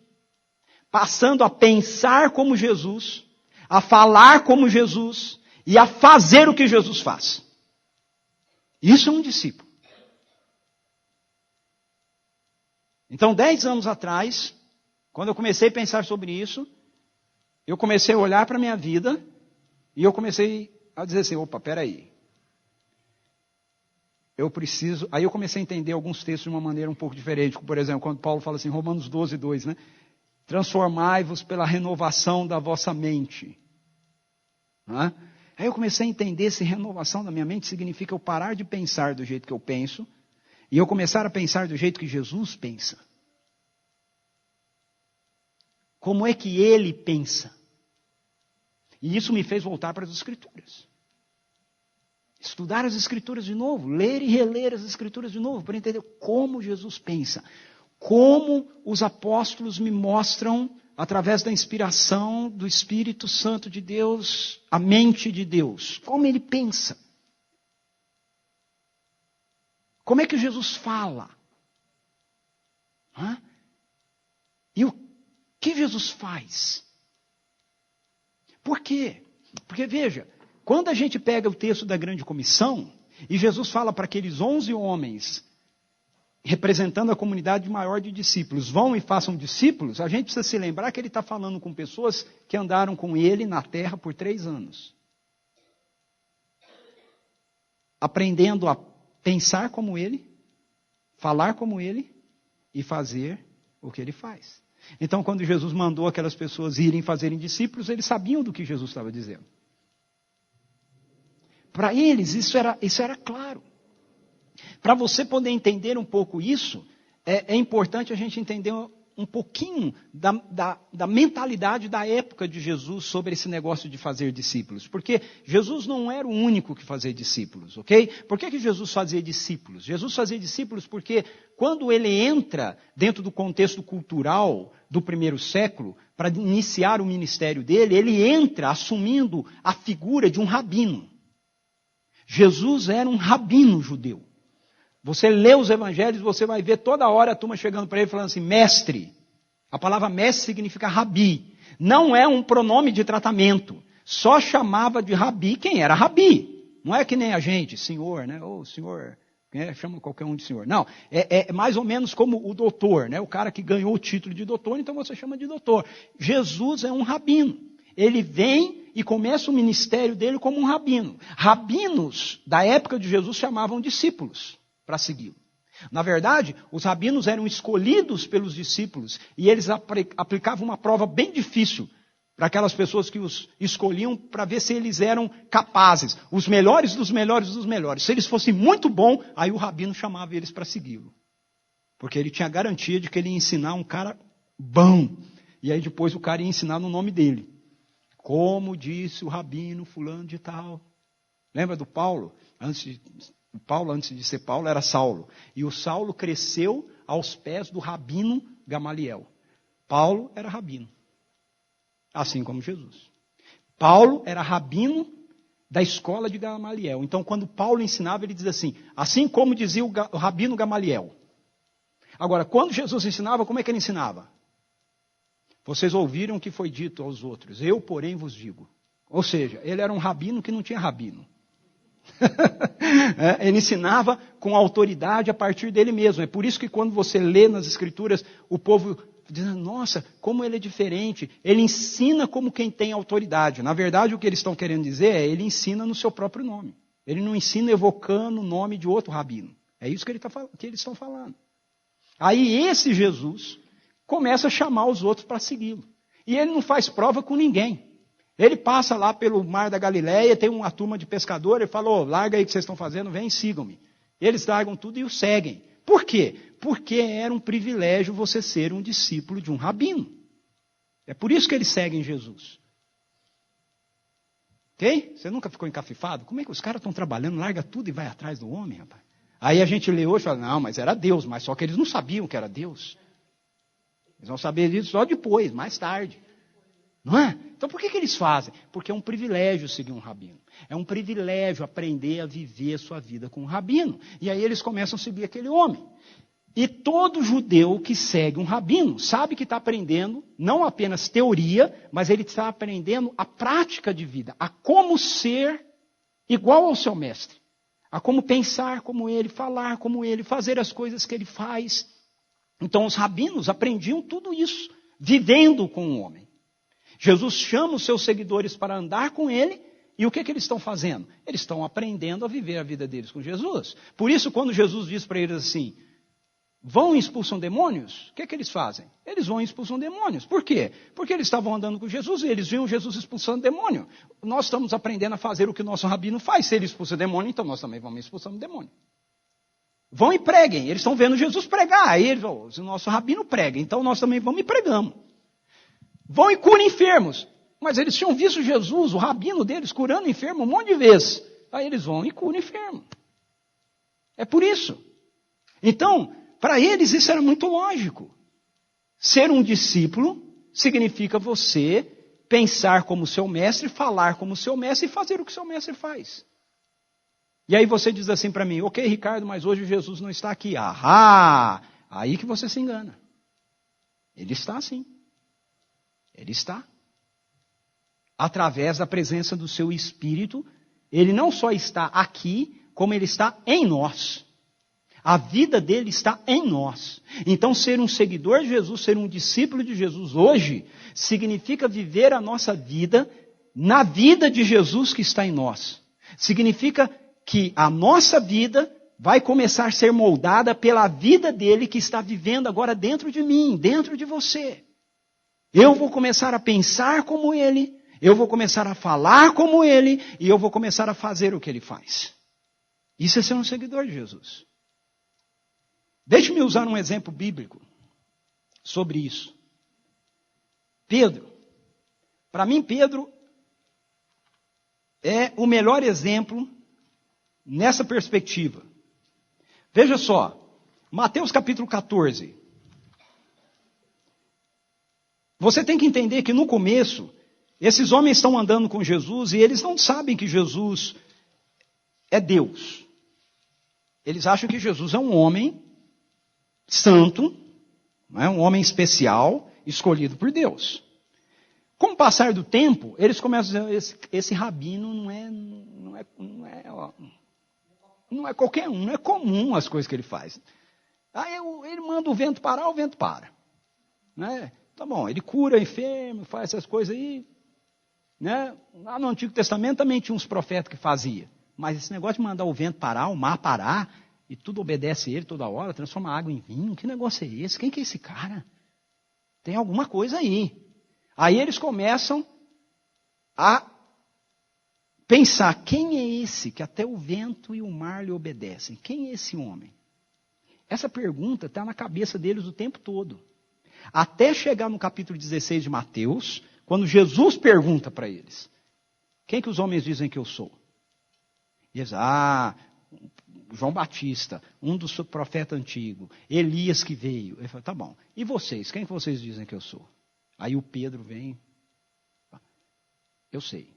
passando a pensar como Jesus, a falar como Jesus e a fazer o que Jesus faz. Isso é um discípulo. Então, 10 anos atrás, quando eu comecei a pensar sobre isso, eu comecei a olhar para a minha vida e eu comecei a dizer assim, opa, peraí. Aí eu comecei a entender alguns textos de uma maneira um pouco diferente. Por exemplo, quando Paulo fala assim, Romanos 12, 2, né? Transformai-vos pela renovação da vossa mente. Né? Aí eu comecei a entender se renovação da minha mente significa eu parar de pensar do jeito que eu penso e eu começar a pensar do jeito que Jesus pensa. Como é que ele pensa? E isso me fez voltar para as Escrituras. Estudar as Escrituras de novo, ler e reler as Escrituras de novo, para entender como Jesus pensa. Como os apóstolos me mostram, através da inspiração do Espírito Santo de Deus, a mente de Deus. Como ele pensa. Como é que Jesus fala? E o que Jesus faz? Por quê? Porque veja, quando a gente pega o texto da grande comissão, e Jesus fala para aqueles 11 homens, representando a comunidade maior de discípulos, vão e façam discípulos, a gente precisa se lembrar que ele está falando com pessoas que andaram com ele na terra por 3 anos. Aprendendo a pensar como ele, falar como ele e fazer o que ele faz. Então, quando Jesus mandou aquelas pessoas irem fazerem discípulos, eles sabiam do que Jesus estava dizendo. Para eles, isso era claro. Para você poder entender um pouco isso, é importante a gente entender um pouquinho da mentalidade da época de Jesus sobre esse negócio de fazer discípulos. Porque Jesus não era o único que fazia discípulos, ok? Por que Jesus fazia discípulos? Jesus fazia discípulos porque quando ele entra dentro do contexto cultural do primeiro século, para iniciar o ministério dele, ele entra assumindo a figura de um rabino. Jesus era um rabino judeu. Você lê os evangelhos, você vai ver toda hora a turma chegando para ele falando assim, mestre. A palavra mestre significa rabi. Não é um pronome de tratamento. Só chamava de rabi quem era rabi. Não é que nem a gente, senhor, né? Ô, senhor, chama qualquer um de senhor. Não, é mais ou menos como o doutor, né? O cara que ganhou o título de doutor, então você chama de doutor. Jesus é um rabino. Ele vem e começa o ministério dele como um rabino. Rabinos da época de Jesus chamavam discípulos para segui-lo. Na verdade, os rabinos eram escolhidos pelos discípulos e eles aplicavam uma prova bem difícil para aquelas pessoas que os escolhiam para ver se eles eram capazes, os melhores dos melhores dos melhores. Se eles fossem muito bons, aí o rabino chamava eles para segui-lo. Porque ele tinha garantia de que ele ia ensinar um cara bom. E aí depois o cara ia ensinar no nome dele. Como disse o rabino fulano de tal. Lembra do Paulo? Antes de ser Paulo, era Saulo. E o Saulo cresceu aos pés do rabino Gamaliel. Paulo era rabino. Assim como Jesus. Paulo era rabino da escola de Gamaliel. Então, quando Paulo ensinava, ele dizia assim como dizia o rabino Gamaliel. Agora, quando Jesus ensinava, como é que ele ensinava? Vocês ouviram o que foi dito aos outros, eu, porém, vos digo. Ou seja, ele era um rabino que não tinha rabino. Ele ensinava com autoridade a partir dele mesmo. É por isso que quando você lê nas Escrituras, o povo diz, nossa, como ele é diferente. Ele ensina como quem tem autoridade. Na verdade, o que eles estão querendo dizer é, ele ensina no seu próprio nome. Ele não ensina evocando o nome de outro rabino. É isso que eles estão falando. Aí esse Jesus começa a chamar os outros para segui-lo. E ele não faz prova com ninguém. Ele passa lá pelo mar da Galileia, tem uma turma de pescadores, ele fala, larga aí o que vocês estão fazendo, vem e sigam-me. Eles largam tudo e o seguem. Por quê? Porque era um privilégio você ser um discípulo de um rabino. É por isso que eles seguem Jesus. Ok? Você nunca ficou encafifado? Como é que os caras estão trabalhando, larga tudo e vai atrás do homem, rapaz? Aí a gente lê hoje e fala, não, mas era Deus, mas só que eles não sabiam que era Deus. Eles vão saber disso só depois, mais tarde. Não é? Então por que eles fazem? Porque é um privilégio seguir um rabino. É um privilégio aprender a viver a sua vida com um rabino. E aí eles começam a seguir aquele homem. E todo judeu que segue um rabino sabe que está aprendendo não apenas teoria, mas ele está aprendendo a prática de vida, a como ser igual ao seu mestre, a como pensar como ele, falar como ele, fazer as coisas que ele faz. Então os rabinos aprendiam tudo isso, vivendo com o homem. Jesus chama os seus seguidores para andar com ele, e o que eles estão fazendo? Eles estão aprendendo a viver a vida deles com Jesus. Por isso, quando Jesus diz para eles assim, vão e expulsam demônios, o que eles fazem? Eles vão e expulsam demônios. Por quê? Porque eles estavam andando com Jesus e eles viam Jesus expulsando demônio. Nós estamos aprendendo a fazer o que o nosso rabino faz. Se ele expulsa demônio, então nós também vamos expulsando demônio. Vão e preguem. Eles estão vendo Jesus pregar. Aí eles, o nosso rabino prega, então nós também vamos e pregamos. Vão e curam enfermos. Mas eles tinham visto Jesus, o rabino deles, curando enfermo um monte de vezes. Aí eles vão e curam enfermo. É por isso. Então, para eles isso era muito lógico. Ser um discípulo significa você pensar como seu mestre, falar como seu mestre e fazer o que seu mestre faz. E aí você diz assim para mim, ok, Ricardo, mas hoje Jesus não está aqui. Ahá! Aí que você se engana. Ele está sim. Ele está. Através da presença do seu Espírito, ele não só está aqui, como ele está em nós. A vida dele está em nós. Então, ser um seguidor de Jesus, ser um discípulo de Jesus hoje, significa viver a nossa vida na vida de Jesus que está em nós. Significa que a nossa vida vai começar a ser moldada pela vida dele que está vivendo agora dentro de mim, dentro de você. Eu vou começar a pensar como ele, eu vou começar a falar como ele, e eu vou começar a fazer o que ele faz. Isso é ser um seguidor de Jesus. Deixe-me usar um exemplo bíblico sobre isso. Pedro. Para mim, Pedro é o melhor exemplo nessa perspectiva. Veja só, Mateus capítulo 14. Você tem que entender que no começo, esses homens estão andando com Jesus e eles não sabem que Jesus é Deus. Eles acham que Jesus é um homem santo, não é? Um homem especial, escolhido por Deus. Com o passar do tempo, eles começam a dizer, esse rabino não é qualquer um, não é comum as coisas que ele faz. Aí ele manda o vento parar, o vento para. Né? Tá bom, ele cura enfermo, faz essas coisas aí. Né? Lá no Antigo Testamento também tinha uns profetas que faziam. Mas esse negócio de mandar o vento parar, o mar parar, e tudo obedece ele toda hora, transforma a água em vinho, que negócio é esse? Quem que é esse cara? Tem alguma coisa aí. Aí eles começam a pensar, quem é esse que até o vento e o mar lhe obedecem? Quem é esse homem? Essa pergunta está na cabeça deles o tempo todo. Até chegar no capítulo 16 de Mateus, quando Jesus pergunta para eles, quem que os homens dizem que eu sou? E eles, João Batista, um dos profetas antigos, Elias que veio. Ele fala, tá bom, e vocês, quem que vocês dizem que eu sou? Aí o Pedro vem, eu sei,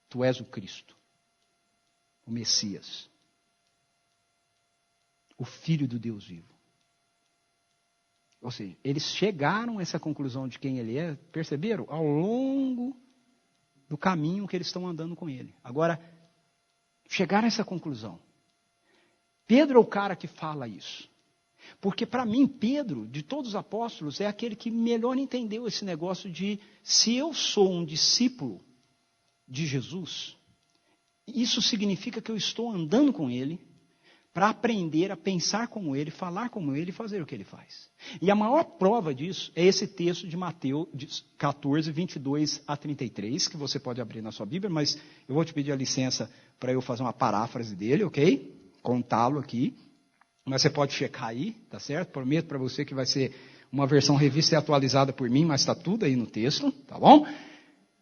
tu és o Cristo, o Messias, o Filho do Deus vivo. Ou seja, eles chegaram a essa conclusão de quem ele é, perceberam? Ao longo do caminho que eles estão andando com ele. Agora, chegaram a essa conclusão. Pedro é o cara que fala isso. Porque para mim, Pedro, de todos os apóstolos, é aquele que melhor entendeu esse negócio de, se eu sou um discípulo de Jesus, isso significa que eu estou andando com ele, para aprender a pensar como ele, falar como ele e fazer o que ele faz. E a maior prova disso é esse texto de Mateus 14, 22 a 33, que você pode abrir na sua Bíblia, mas eu vou te pedir a licença para eu fazer uma paráfrase dele, ok? Contá-lo aqui. Mas você pode checar aí, tá certo? Prometo para você que vai ser uma versão revista e atualizada por mim, mas está tudo aí no texto, tá bom?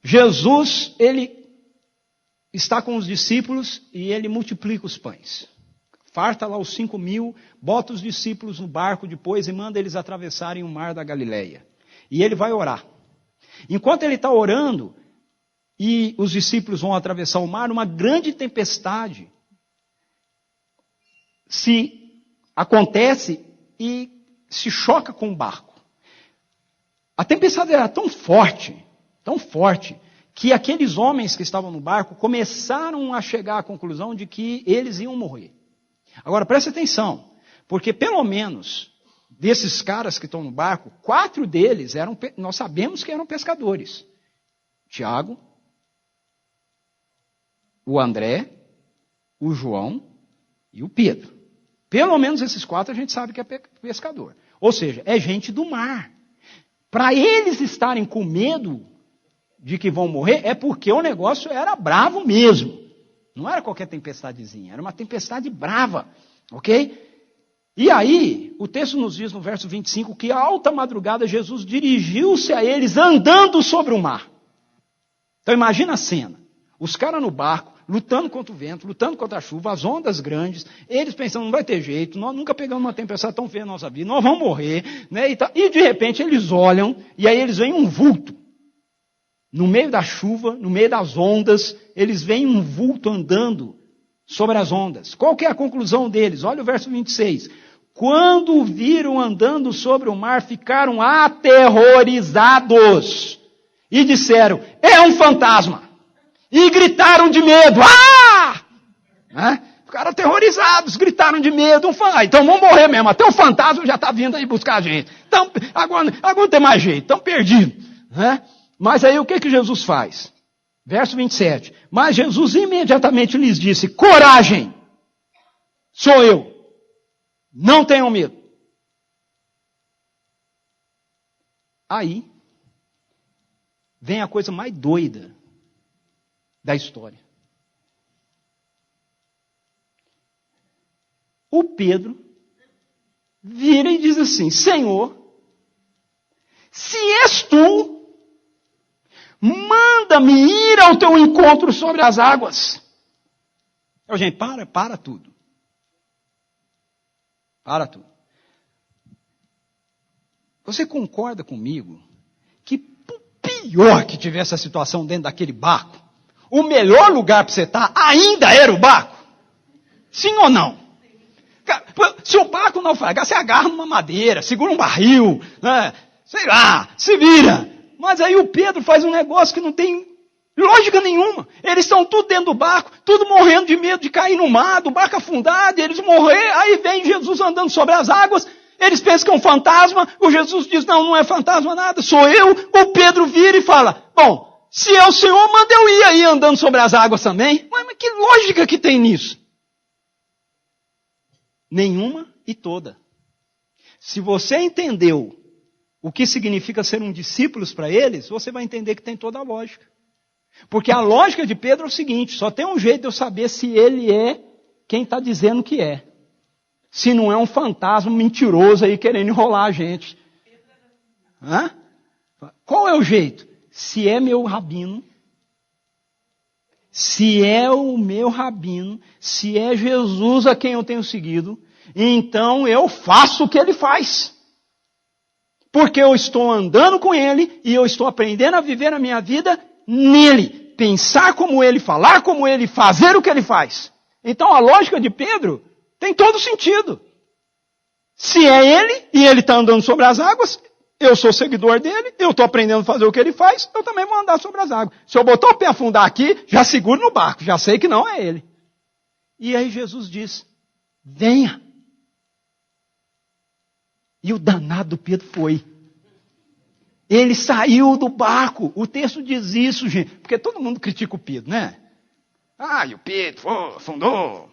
Jesus, ele está com os discípulos e ele multiplica os pães. Farta lá os 5.000, bota os discípulos no barco depois e manda eles atravessarem o mar da Galileia. E ele vai orar. Enquanto ele está orando, e os discípulos vão atravessar o mar, uma grande tempestade se acontece e se choca com o barco. A tempestade era tão forte, que aqueles homens que estavam no barco começaram a chegar à conclusão de que eles iam morrer. Agora, preste atenção, porque pelo menos desses caras que estão no barco, 4 deles nós sabemos que eram pescadores. Tiago, o André, o João e o Pedro. Pelo menos esses 4 a gente sabe que é pescador. Ou seja, é gente do mar. Para eles estarem com medo de que vão morrer, é porque o negócio era bravo mesmo. Não era qualquer tempestadezinha, era uma tempestade brava, ok? E aí, o texto nos diz no verso 25 que à alta madrugada Jesus dirigiu-se a eles andando sobre o mar. Então imagina a cena, os caras no barco, lutando contra o vento, lutando contra a chuva, as ondas grandes, eles pensando, não vai ter jeito, nós nunca pegamos uma tempestade tão feia na nossa vida, nós vamos morrer, né? E de repente eles olham, e aí eles veem um vulto. No meio da chuva, no meio das ondas, eles veem um vulto andando sobre as ondas. Qual que é a conclusão deles? Olha o verso 26. Quando o viram andando sobre o mar, ficaram aterrorizados e disseram, é um fantasma. E gritaram de medo. Ficaram aterrorizados, gritaram de medo. Então vamos morrer mesmo, até o fantasma já está vindo aí buscar a gente. Então, agora não tem mais jeito, estão perdidos. Mas aí o que Jesus faz? Verso 27. Mas Jesus imediatamente lhes disse, coragem, sou eu, não tenham medo. Aí, vem a coisa mais doida da história. O Pedro vira e diz assim, Senhor, se és tu, manda-me ir ao teu encontro sobre as águas. Gente, para tudo. Para tudo. Você concorda comigo que por pior que tivesse a situação dentro daquele barco, o melhor lugar para você estar ainda era o barco? Sim ou não? Se o barco naufragar, você agarra numa madeira, segura um barril, sei lá, se vira. Mas aí o Pedro faz um negócio que não tem lógica nenhuma. Eles estão tudo dentro do barco, tudo morrendo de medo de cair no mar, do barco afundado, eles morrer. Aí vem Jesus andando sobre as águas, eles pensam que é um fantasma. O Jesus diz, não é fantasma nada, sou eu. O Pedro vira e fala, bom, se é o Senhor, manda eu ir aí andando sobre as águas também. Mas que lógica que tem nisso? Nenhuma e toda. Se você entendeu o que significa ser um discípulo para eles, você vai entender que tem toda a lógica. Porque a lógica de Pedro é o seguinte, só tem um jeito de eu saber se ele é quem está dizendo que é. Se não é um fantasma mentiroso aí querendo enrolar a gente. Hã? Qual é o jeito? Se é meu rabino, se é o meu rabino, se é Jesus a quem eu tenho seguido, então eu faço o que ele faz. Porque eu estou andando com ele e eu estou aprendendo a viver a minha vida nele. Pensar como ele, falar como ele, fazer o que ele faz. Então a lógica de Pedro tem todo sentido. Se é ele e ele está andando sobre as águas, eu sou seguidor dele, eu estou aprendendo a fazer o que ele faz, eu também vou andar sobre as águas. Se eu botar o pé afundar aqui, já seguro no barco, já sei que não é ele. E aí Jesus diz, venha. E o danado do Pedro foi. Ele saiu do barco. O texto diz isso, gente. Porque todo mundo critica o Pedro, né? Ah, e o Pedro afundou.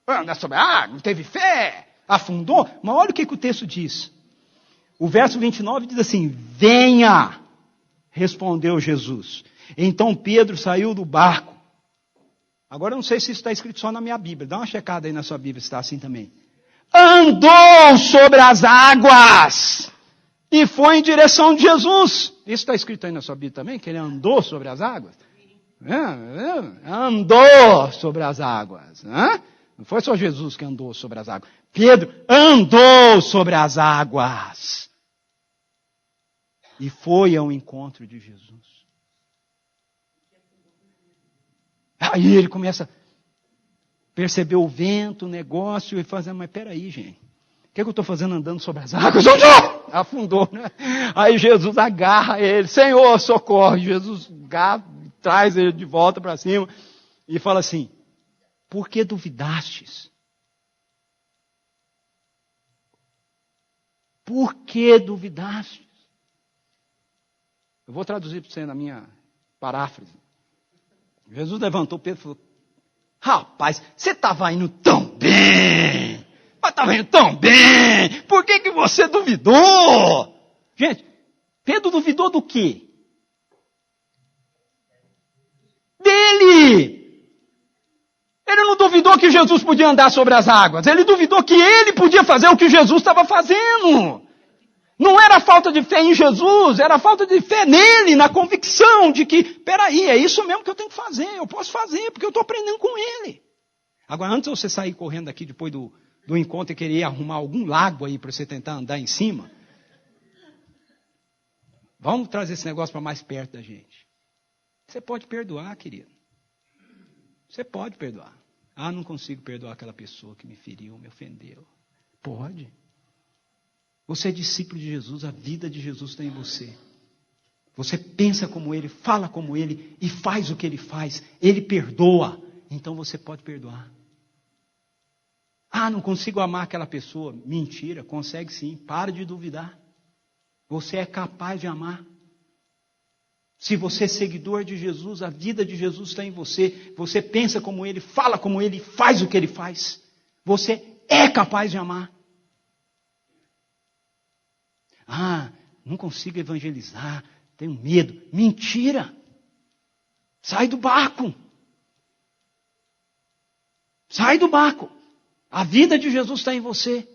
Anda sobre a água, não teve fé. Afundou. Mas olha o que o texto diz. O verso 29 diz assim, venha, respondeu Jesus. Então Pedro saiu do barco. Agora eu não sei se isso está escrito só na minha Bíblia. Dá uma checada aí na sua Bíblia se está assim também. Andou sobre as águas e foi em direção de Jesus. Isso está escrito aí na sua Bíblia também, que ele andou sobre as águas? Andou sobre as águas. Não foi só Jesus que andou sobre as águas. Pedro andou sobre as águas. E foi ao encontro de Jesus. Aí ele começa a perceber o vento, o negócio, e fazer, mas peraí, gente. O que eu estou fazendo andando sobre as águas? Afundou, né? Aí Jesus agarra ele. Senhor, socorre. Jesus traz ele de volta para cima e fala assim, por que duvidastes? Por que duvidastes? Eu vou traduzir para você na minha paráfrase. Jesus levantou Pedro e falou, rapaz, você estava indo tão bem, mas estava indo tão bem, por que você duvidou? Gente, Pedro duvidou do quê? Dele! Ele não duvidou que Jesus podia andar sobre as águas, ele duvidou que ele podia fazer o que Jesus estava fazendo. Não era falta de fé em Jesus, era falta de fé nele, na convicção de que, peraí, é isso mesmo que eu tenho que fazer, eu posso fazer, porque eu estou aprendendo com ele. Agora, antes de você sair correndo daqui depois do encontro e querer arrumar algum lago aí para você tentar andar em cima, vamos trazer esse negócio para mais perto da gente. Você pode perdoar, querido. Você pode perdoar. Ah, não consigo perdoar aquela pessoa que me feriu, me ofendeu. Pode. Você é discípulo de Jesus, a vida de Jesus está em você. Você pensa como ele, fala como ele e faz o que ele faz. Ele perdoa, então você pode perdoar. Ah, não consigo amar aquela pessoa. Mentira, consegue sim, para de duvidar. Você é capaz de amar. Se você é seguidor de Jesus, a vida de Jesus está em você. Você pensa como ele, fala como ele, faz o que ele faz. Você é capaz de amar. Ah, não consigo evangelizar, tenho medo. Mentira! Sai do barco. Sai do barco. A vida de Jesus está em você.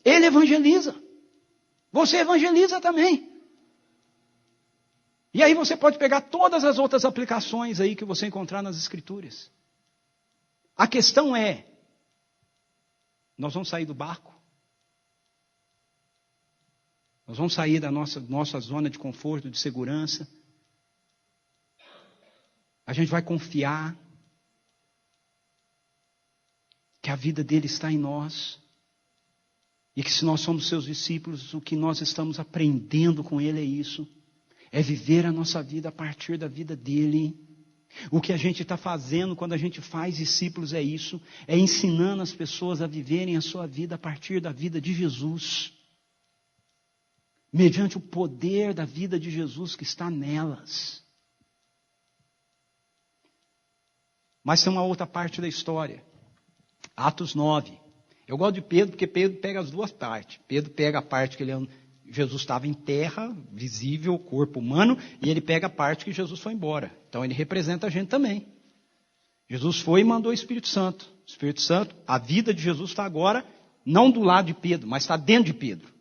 Ele evangeliza. Você evangeliza também. E aí você pode pegar todas as outras aplicações aí que você encontrar nas Escrituras. A questão é, nós vamos sair do barco? Nós vamos sair da nossa zona de conforto, de segurança. A gente vai confiar que a vida dele está em nós. E que se nós somos seus discípulos, o que nós estamos aprendendo com ele é isso. É viver a nossa vida a partir da vida dele. O que a gente está fazendo quando a gente faz discípulos é isso. É ensinando as pessoas a viverem a sua vida a partir da vida de Jesus. Mediante o poder da vida de Jesus que está nelas. Mas tem uma outra parte da história. Atos 9. Eu gosto de Pedro porque Pedro pega as duas partes. Pedro pega a parte que ele Jesus estava em terra, visível, corpo humano, e ele pega a parte que Jesus foi embora. Então ele representa a gente também. Jesus foi e mandou o Espírito Santo. O Espírito Santo, a vida de Jesus está agora, não do lado de Pedro, mas está dentro de Pedro.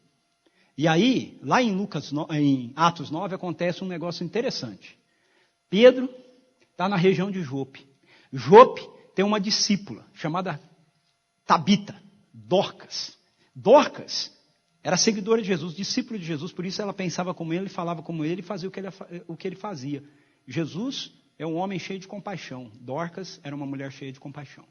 E aí, lá em Atos 9, acontece um negócio interessante. Pedro está na região de Jope. Jope tem uma discípula chamada Tabita, Dorcas. Dorcas era seguidora de Jesus, discípula de Jesus, por isso ela pensava como ele, falava como ele e fazia o que ele fazia. Jesus é um homem cheio de compaixão. Dorcas era uma mulher cheia de compaixão.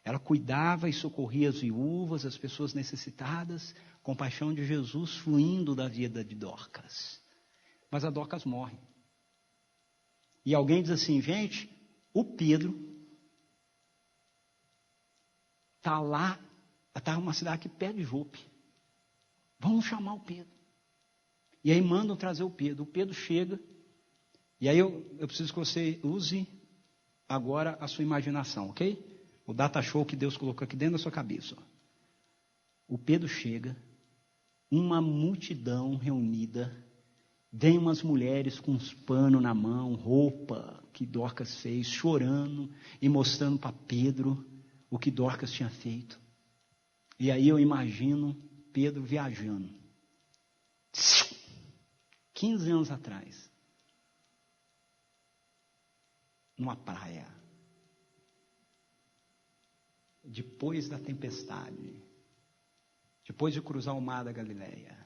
Ela cuidava e socorria as viúvas, as pessoas necessitadas, compaixão de Jesus fluindo da vida de Dorcas. Mas a Dorcas morre. E alguém diz assim, gente, o Pedro está lá, está numa cidade aqui perto de Jope. Vamos chamar o Pedro. E aí mandam trazer o Pedro. O Pedro chega, e aí eu preciso que você use agora a sua imaginação, ok? O data show que Deus colocou aqui dentro da sua cabeça. Ó. O Pedro chega, uma multidão reunida, vem umas mulheres com uns panos na mão, roupa que Dorcas fez, chorando e mostrando para Pedro o que Dorcas tinha feito. E aí eu imagino Pedro viajando. 15 anos atrás. Numa praia. Depois da tempestade. Depois de cruzar o mar da Galileia.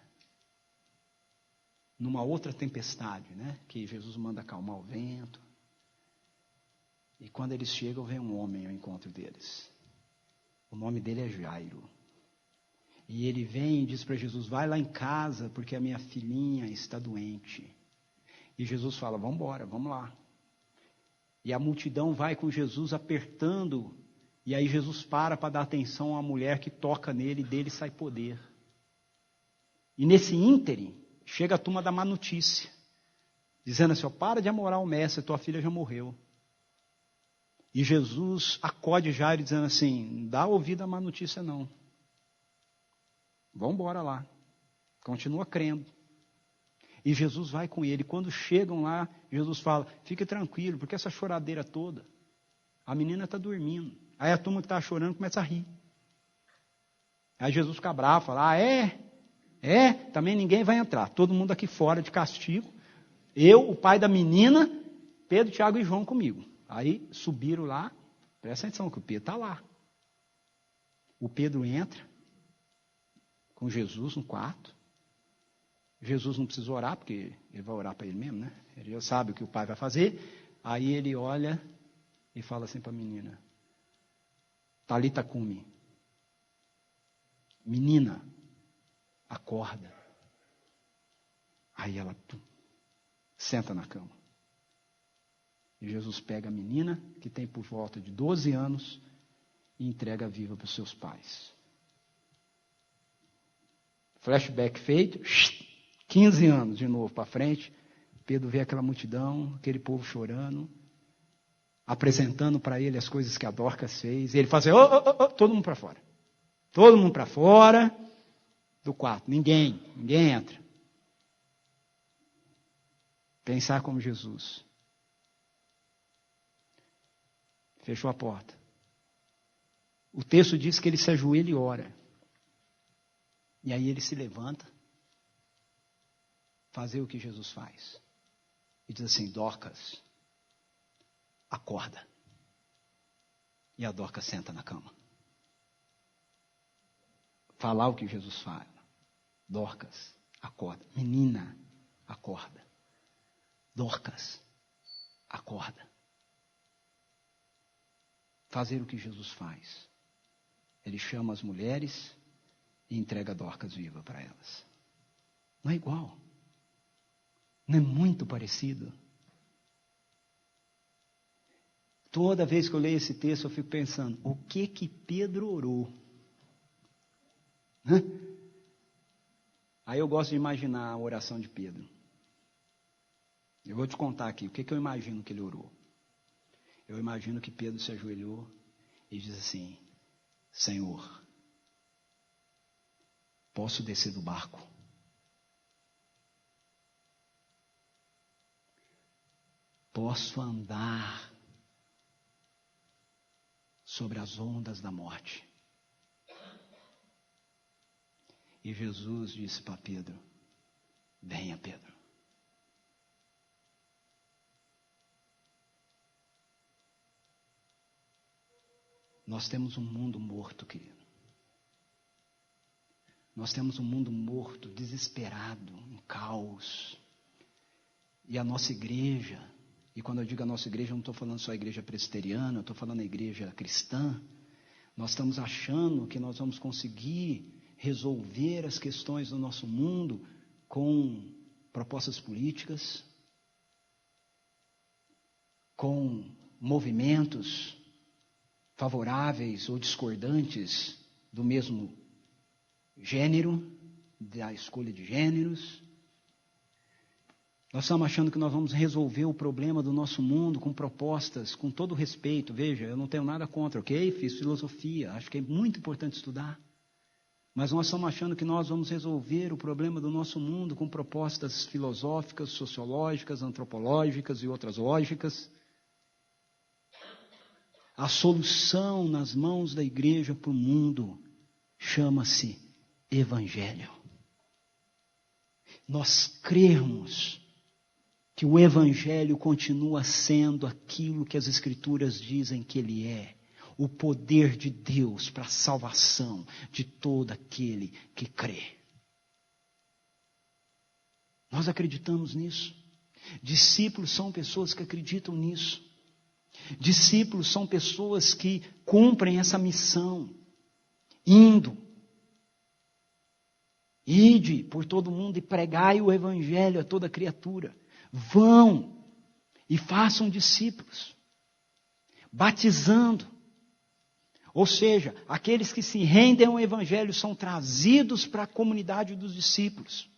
Numa outra tempestade, né? Que Jesus manda acalmar o vento. E quando eles chegam, vem um homem ao encontro deles. O nome dele é Jairo. E ele vem e diz para Jesus, vai lá em casa, porque a minha filhinha está doente. E Jesus fala, vamos embora, vamos lá. E a multidão vai com Jesus apertando, e aí Jesus para dar atenção à mulher que toca nele, e dele sai poder. E nesse ínterim, chega a turma da má notícia, dizendo assim, para de amorar o mestre, tua filha já morreu. E Jesus acode Jairo dizendo assim, não dá ouvido à má notícia não. Vamos embora lá. Continua crendo. E Jesus vai com ele. Quando chegam lá, Jesus fala, fique tranquilo, porque essa choradeira toda, a menina está dormindo. Aí a turma que está chorando começa a rir. Aí Jesus fica bravo, fala, também ninguém vai entrar. Todo mundo aqui fora de castigo. Eu, o pai da menina, Pedro, Tiago e João comigo. Aí subiram lá, presta atenção que o Pedro está lá. O Pedro entra com Jesus no quarto. Jesus não precisa orar, porque ele vai orar para ele mesmo, né? Ele já sabe o que o pai vai fazer. Aí ele olha e fala assim para a menina, Talita cumi. Menina, acorda. Aí ela senta na cama. E Jesus pega a menina, que tem por volta de 12 anos, e entrega viva para os seus pais. Flashback feito, 15 anos de novo para frente, Pedro vê aquela multidão, aquele povo chorando, apresentando para ele as coisas que a Dorcas fez, e ele faz assim, todo mundo para fora. Todo mundo para fora do quarto, ninguém entra. Pensar como Jesus. Fechou a porta. O texto diz que ele se ajoelha e ora. E aí ele se levanta, fazer o que Jesus faz. E diz assim, Dorcas, acorda. E a Dorcas senta na cama. Falar o que Jesus fala. Dorcas, acorda. Menina, acorda. Dorcas, acorda. Fazer o que Jesus faz. Ele chama as mulheres e entrega a Dorcas viva para elas. Não é igual. Não é muito parecido. Toda vez que eu leio esse texto, eu fico pensando, o que Pedro orou? Aí eu gosto de imaginar a oração de Pedro. Eu vou te contar aqui, o que eu imagino que ele orou. Eu imagino que Pedro se ajoelhou e diz assim, Senhor, posso descer do barco posso andar sobre as ondas da morte. E Jesus disse para Pedro: venha, Pedro. Nós temos um mundo morto, querido. Nós temos um mundo morto, desesperado, um caos. E a nossa igreja, e quando eu digo a nossa igreja, eu não estou falando só a igreja presbiteriana, eu estou falando a igreja cristã. Nós estamos achando que nós vamos conseguir resolver as questões do nosso mundo com propostas políticas, com movimentos favoráveis ou discordantes do mesmo gênero, da escolha de gêneros. Nós estamos achando que nós vamos resolver o problema do nosso mundo com propostas, com todo respeito. Veja, eu não tenho nada contra, ok? Fiz filosofia, acho que é muito importante estudar. Mas nós estamos achando que nós vamos resolver o problema do nosso mundo com propostas filosóficas, sociológicas, antropológicas e outras lógicas. A solução nas mãos da igreja para o mundo chama-se Evangelho. Nós cremos que o Evangelho continua sendo aquilo que as Escrituras dizem que ele é. O poder de Deus para a salvação de todo aquele que crê. Nós acreditamos nisso. Discípulos são pessoas que acreditam nisso. Discípulos são pessoas que cumprem essa missão, indo. Ide por todo mundo e pregai o Evangelho a toda criatura. Vão e façam discípulos, batizando. Ou seja, aqueles que se rendem ao Evangelho são trazidos para a comunidade dos discípulos.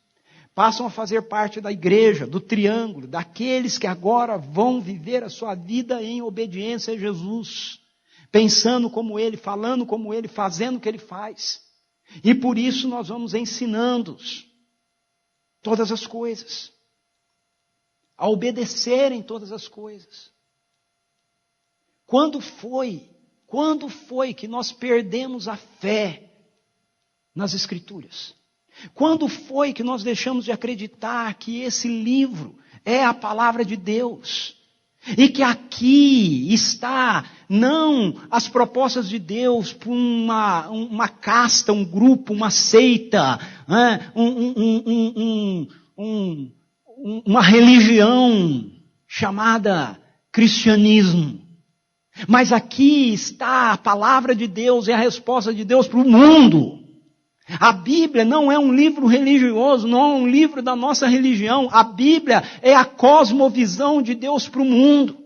Passam a fazer parte da igreja, do triângulo, daqueles que agora vão viver a sua vida em obediência a Jesus. Pensando como Ele, falando como Ele, fazendo o que Ele faz. E por isso nós vamos ensinando-os todas as coisas. A obedecerem todas as coisas. Quando foi que nós perdemos a fé nas Escrituras? Quando foi que nós deixamos de acreditar que esse livro é a palavra de Deus? E que aqui está, não as propostas de Deus para uma casta, um grupo, uma seita, né? Uma religião chamada cristianismo. Mas aqui está a palavra de Deus e a resposta de Deus para o mundo. A Bíblia não é um livro religioso, não é um livro da nossa religião. A Bíblia é a cosmovisão de Deus para o mundo.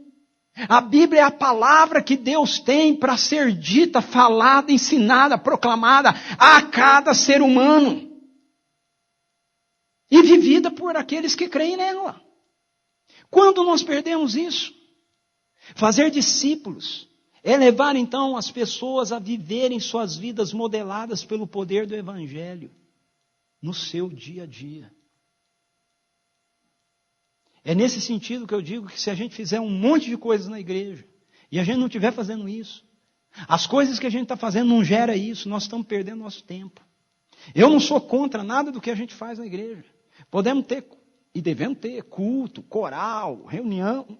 A Bíblia é a palavra que Deus tem para ser dita, falada, ensinada, proclamada a cada ser humano. E vivida por aqueles que creem nela. Quando nós perdemos isso? Fazer discípulos é levar então as pessoas a viverem suas vidas modeladas pelo poder do Evangelho no seu dia a dia. É nesse sentido que eu digo que se a gente fizer um monte de coisas na igreja e a gente não estiver fazendo isso, as coisas que a gente está fazendo não geram isso, nós estamos perdendo nosso tempo. Eu não sou contra nada do que a gente faz na igreja. Podemos ter e devemos ter culto, coral, reunião,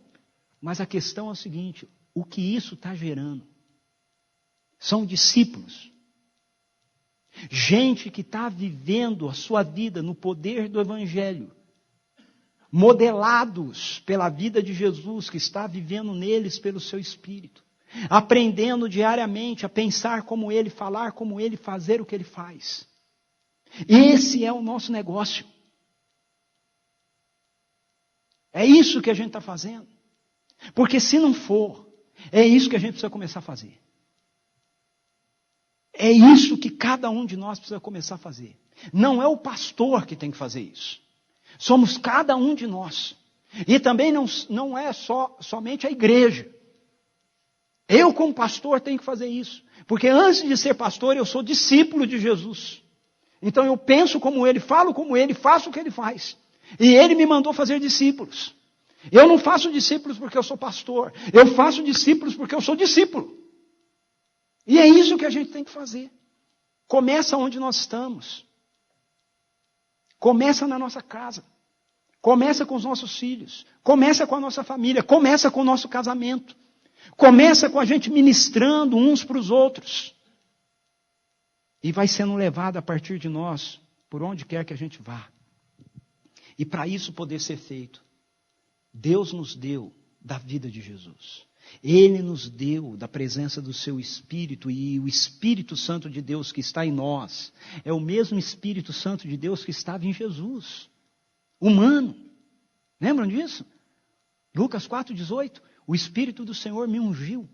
mas a questão é o seguinte: o que isso está gerando? São discípulos. Gente que está vivendo a sua vida no poder do Evangelho. Modelados pela vida de Jesus, que está vivendo neles pelo seu Espírito. Aprendendo diariamente a pensar como Ele, falar como Ele, fazer o que Ele faz. Esse é o nosso negócio. É isso que a gente está fazendo. Porque se não for, é isso que a gente precisa começar a fazer. É isso que cada um de nós precisa começar a fazer. Não é o pastor que tem que fazer isso. Somos cada um de nós. E também não é somente a igreja. Eu, como pastor, tenho que fazer isso. Porque antes de ser pastor, eu sou discípulo de Jesus. Então eu penso como Ele, falo como Ele, faço o que Ele faz. E Ele me mandou fazer discípulos. Eu não faço discípulos porque eu sou pastor. Eu faço discípulos porque eu sou discípulo. E é isso que a gente tem que fazer. Começa onde nós estamos. Começa na nossa casa. Começa com os nossos filhos. Começa com a nossa família. Começa com o nosso casamento. Começa com a gente ministrando uns para os outros. E vai sendo levado a partir de nós, por onde quer que a gente vá. E para isso poder ser feito, Deus nos deu da vida de Jesus. Ele nos deu da presença do seu Espírito, e o Espírito Santo de Deus que está em nós é o mesmo Espírito Santo de Deus que estava em Jesus, humano. Lembram disso? Lucas 4,18, o Espírito do Senhor me ungiu.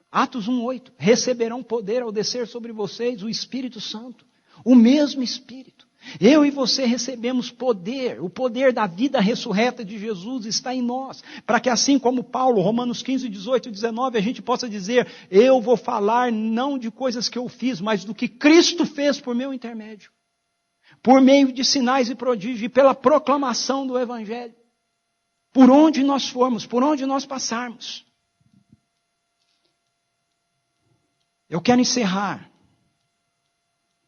Atos 1,8, receberão poder ao descer sobre vocês o Espírito Santo, o mesmo Espírito. Eu e você recebemos poder, o poder da vida ressurreta de Jesus está em nós, para que assim como Paulo, Romanos 15, 18 e 19, a gente possa dizer, eu vou falar não de coisas que eu fiz, mas do que Cristo fez por meu intermédio, por meio de sinais e prodígios, e pela proclamação do Evangelho, por onde nós formos, por onde nós passarmos. Eu quero encerrar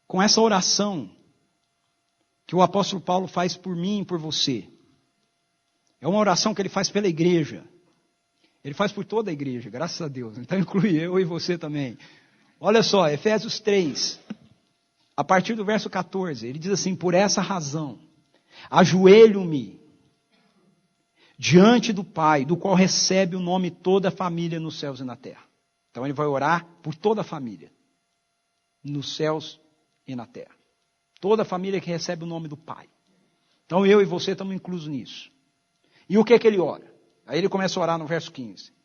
com essa oração que o apóstolo Paulo faz por mim e por você. É uma oração que ele faz pela igreja. Ele faz por toda a igreja, graças a Deus. Então inclui eu e você também. Olha só, Efésios 3, a partir do verso 14, ele diz assim, por essa razão, ajoelho-me diante do Pai, do qual recebe o nome toda a família nos céus e na terra. Então ele vai orar por toda a família, nos céus e na terra. Toda a família que recebe o nome do Pai. Então eu e você estamos inclusos nisso. E o que é que ele ora? Aí ele começa a orar no verso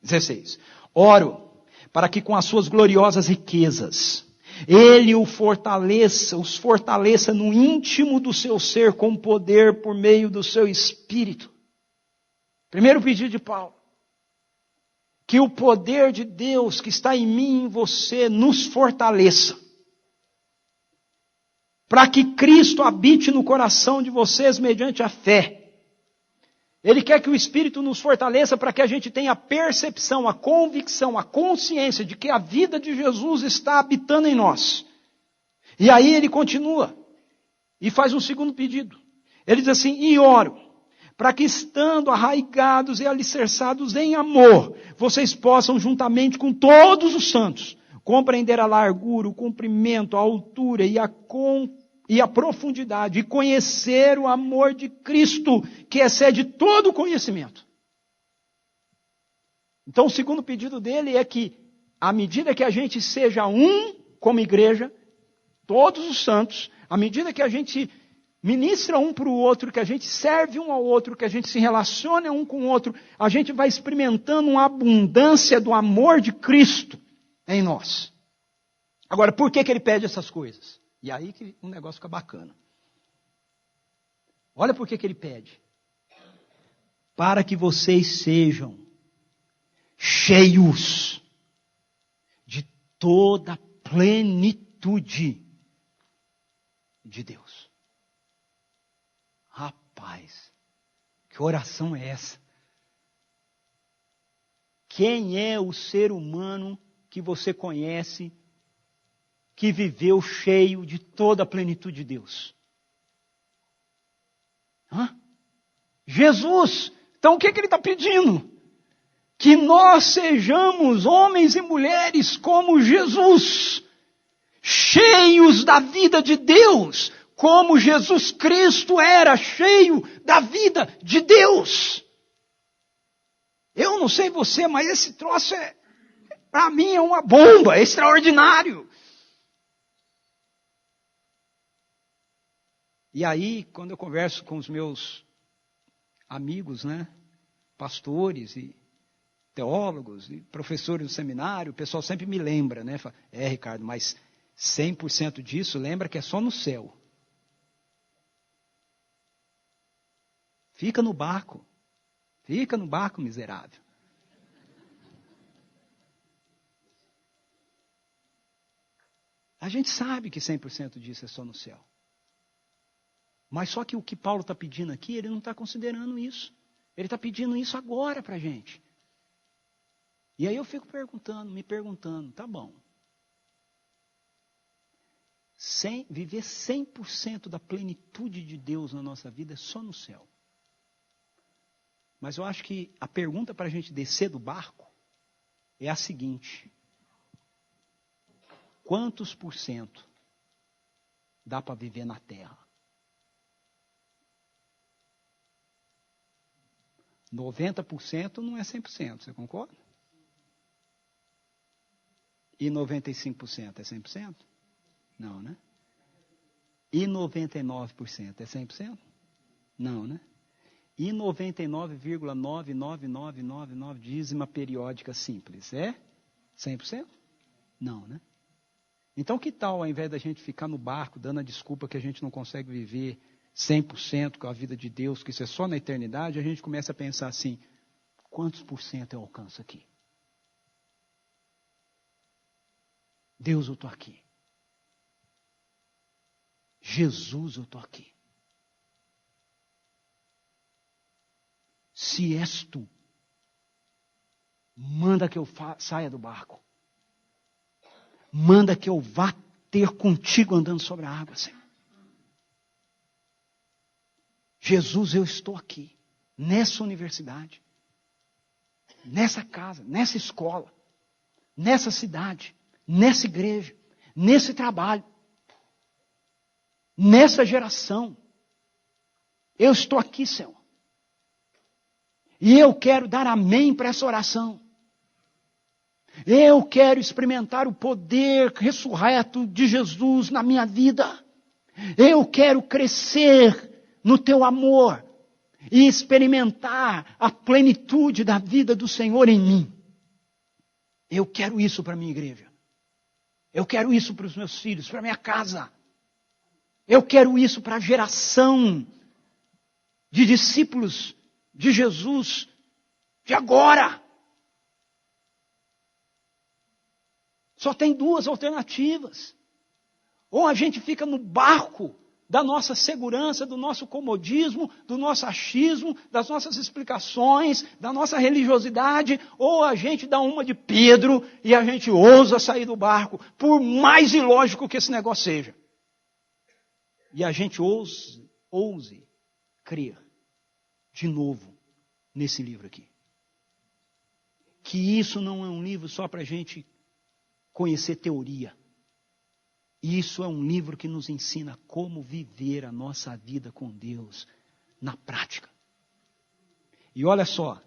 16. Oro para que com as suas gloriosas riquezas, ele os fortaleça no íntimo do seu ser com poder por meio do seu Espírito. Primeiro pedido de Paulo. Que o poder de Deus que está em mim e em você nos fortaleça. Para que Cristo habite no coração de vocês mediante a fé. Ele quer que o Espírito nos fortaleça para que a gente tenha a percepção, a convicção, a consciência de que a vida de Jesus está habitando em nós. E aí ele continua e faz um segundo pedido. Ele diz assim, e oro, para que estando arraigados e alicerçados em amor, vocês possam juntamente com todos os santos, compreender a largura, o comprimento, a altura e a profundidade, e conhecer o amor de Cristo, que excede todo o conhecimento. Então o segundo pedido dele é que, à medida que a gente seja um como igreja, todos os santos, à medida que a gente ministra um para o outro, que a gente serve um ao outro, que a gente se relaciona um com o outro, a gente vai experimentando uma abundância do amor de Cristo em nós. Agora, por que ele pede essas coisas? E aí que o negócio fica bacana. Olha por que ele pede. Para que vocês sejam cheios de toda a plenitude de Deus. Rapaz, que oração é essa? Quem é o ser humano que você conhece que viveu cheio de toda a plenitude de Deus? Jesus! Então o que ele está pedindo? Que nós sejamos homens e mulheres como Jesus, cheios da vida de Deus, como Jesus Cristo era cheio da vida de Deus. Eu não sei você, mas esse troço para mim é uma bomba, é extraordinário. E aí, quando eu converso com os meus amigos, pastores e teólogos e professores do seminário, o pessoal sempre me lembra, fala, Ricardo, mas 100% disso lembra que é só no céu. Fica no barco, miserável. A gente sabe que 100% disso é só no céu. Mas só que o que Paulo está pedindo aqui, ele não está considerando isso. Ele está pedindo isso agora para a gente. E aí eu fico me perguntando, tá bom. Viver 100% da plenitude de Deus na nossa vida é só no céu. Mas eu acho que a pergunta para a gente descer do barco é a seguinte: quantos por cento dá para viver na terra? 90% não é 100%, você concorda? E 95% é 100%? Não, né? E 99% é 100%? Não, né? E 99,99999 dízima periódica simples é 100%? Não, né? Então que tal, ao invés da gente ficar no barco dando a desculpa que a gente não consegue viver 100% com a vida de Deus, que isso é só na eternidade, a gente começa a pensar assim: quantos por cento eu alcanço aqui? Deus, eu estou aqui. Jesus, eu estou aqui. Se és tu, manda que eu saia do barco. Manda que eu vá ter contigo andando sobre a água, Senhor. Jesus, eu estou aqui, nessa universidade, nessa casa, nessa escola, nessa cidade, nessa igreja, nesse trabalho, nessa geração. Eu estou aqui, Senhor. E eu quero dar amém para essa oração. Eu quero experimentar o poder ressurreto de Jesus na minha vida. Eu quero crescer no teu amor e experimentar a plenitude da vida do Senhor em mim. Eu quero isso para a minha igreja. Eu quero isso para os meus filhos, para a minha casa. Eu quero isso para a geração de discípulos de Jesus de agora. Só tem duas alternativas. Ou a gente fica no barco da nossa segurança, do nosso comodismo, do nosso achismo, das nossas explicações, da nossa religiosidade, ou a gente dá uma de Pedro e a gente ousa sair do barco, por mais ilógico que esse negócio seja. E a gente ouse crer de novo nesse livro aqui. Que isso não é um livro só para a gente conhecer teoria. Isso é um livro que nos ensina como viver a nossa vida com Deus na prática. E olha só,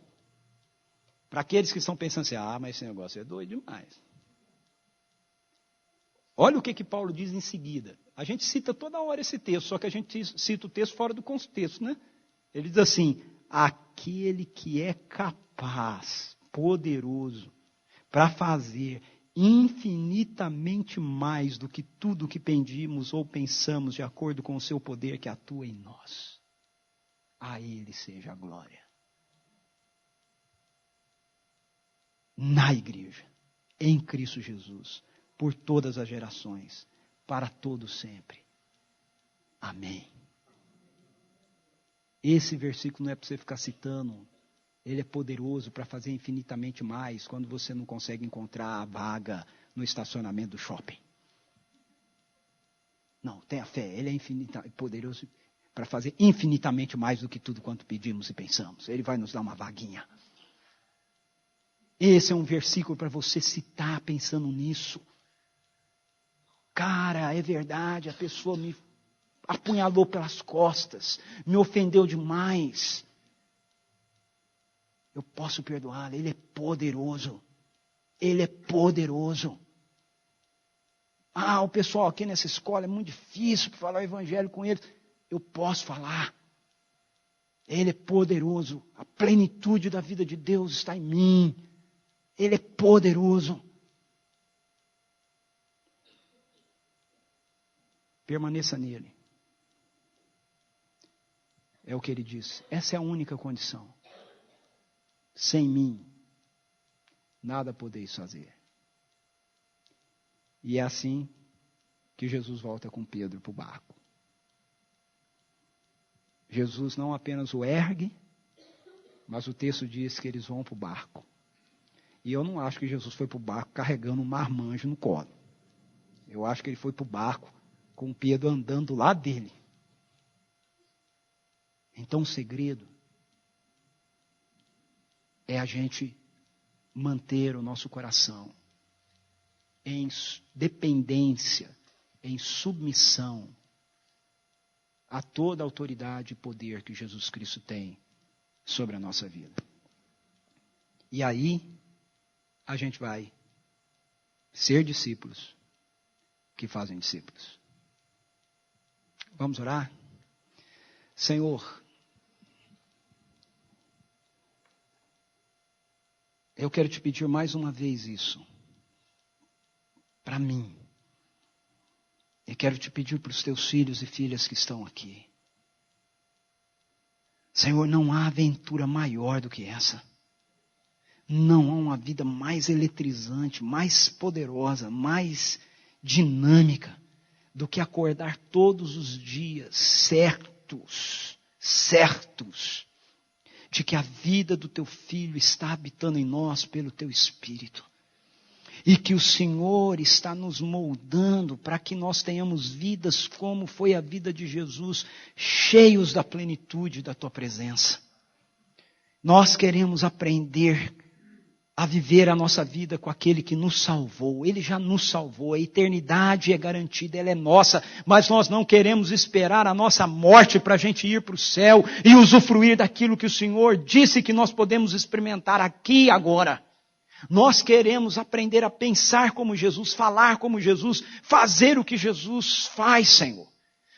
para aqueles que estão pensando assim, mas esse negócio é doido demais. Olha o que Paulo diz em seguida. A gente cita toda hora esse texto, só que a gente cita o texto fora do contexto, né? Ele diz assim: aquele que é capaz, poderoso, para fazer infinitamente mais do que tudo que pedimos ou pensamos, de acordo com o seu poder que atua em nós. A Ele seja a glória. Na igreja, em Cristo Jesus, por todas as gerações, para todos sempre. Amém. Esse versículo não é para você ficar citando. Ele é poderoso para fazer infinitamente mais quando você não consegue encontrar a vaga no estacionamento do shopping. Não, tenha fé. Ele é poderoso para fazer infinitamente mais do que tudo quanto pedimos e pensamos. Ele vai nos dar uma vaguinha. Esse é um versículo para você citar pensando nisso. Cara, é verdade, a pessoa me apunhalou pelas costas, me ofendeu demais. Eu posso perdoá-lo, Ele é poderoso. Ele é poderoso. O pessoal aqui nessa escola é muito difícil falar o evangelho com eles. Eu posso falar. Ele é poderoso. A plenitude da vida de Deus está em mim. Ele é poderoso. Permaneça nele. É o que ele disse. Essa é a única condição. Sem mim, nada podeis fazer. E é assim que Jesus volta com Pedro para o barco. Jesus não apenas o ergue, Mas o texto diz que eles vão para o barco. E eu não acho que Jesus foi para o barco carregando um marmanjo no colo. Eu acho que ele foi para o barco com o Pedro andando lá dele. Então o segredo é a gente manter o nosso coração em dependência, em submissão a toda a autoridade e poder que Jesus Cristo tem sobre a nossa vida. E aí, a gente vai ser discípulos que fazem discípulos. Vamos orar? Senhor, eu quero te pedir mais uma vez isso, para mim. Eu quero te pedir para os teus filhos e filhas que estão aqui. Senhor, não há aventura maior do que essa. Não há uma vida mais eletrizante, mais poderosa, mais dinâmica do que acordar todos os dias certos de que a vida do teu filho está habitando em nós pelo teu Espírito. E que o Senhor está nos moldando para que nós tenhamos vidas como foi a vida de Jesus, cheios da plenitude da tua presença. Nós queremos aprender a viver a nossa vida com aquele que nos salvou. Ele já nos salvou, a eternidade é garantida, ela é nossa, mas nós não queremos esperar a nossa morte para a gente ir para o céu e usufruir daquilo que o Senhor disse que nós podemos experimentar aqui e agora. Nós queremos aprender a pensar como Jesus, falar como Jesus, fazer o que Jesus faz, Senhor.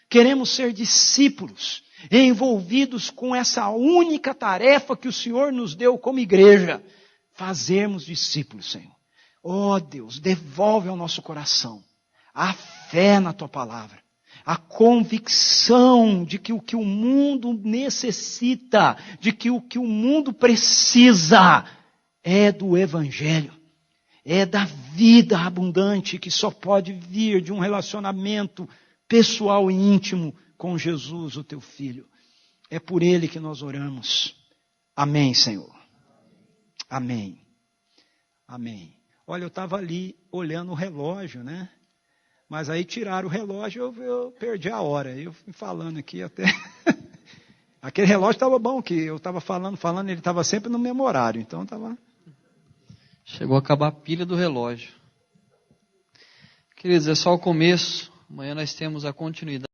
Queremos ser discípulos, envolvidos com essa única tarefa que o Senhor nos deu como igreja. Fazermos discípulos, Senhor. Oh Deus, devolve ao nosso coração a fé na tua palavra. A convicção de que o que o mundo necessita, de que o mundo precisa é do Evangelho, é da vida abundante que só pode vir de um relacionamento pessoal e íntimo com Jesus, o teu Filho. É por Ele que nós oramos. Amém, Senhor. Amém. Amém. Olha, eu estava ali olhando o relógio, né? Mas aí tiraram o relógio, eu perdi a hora. Eu fui falando aqui até... Aquele relógio estava bom, que eu estava falando, ele estava sempre no mesmo horário. Então estava... Chegou a acabar a pilha do relógio. Queridos, é só o começo. Amanhã nós temos a continuidade.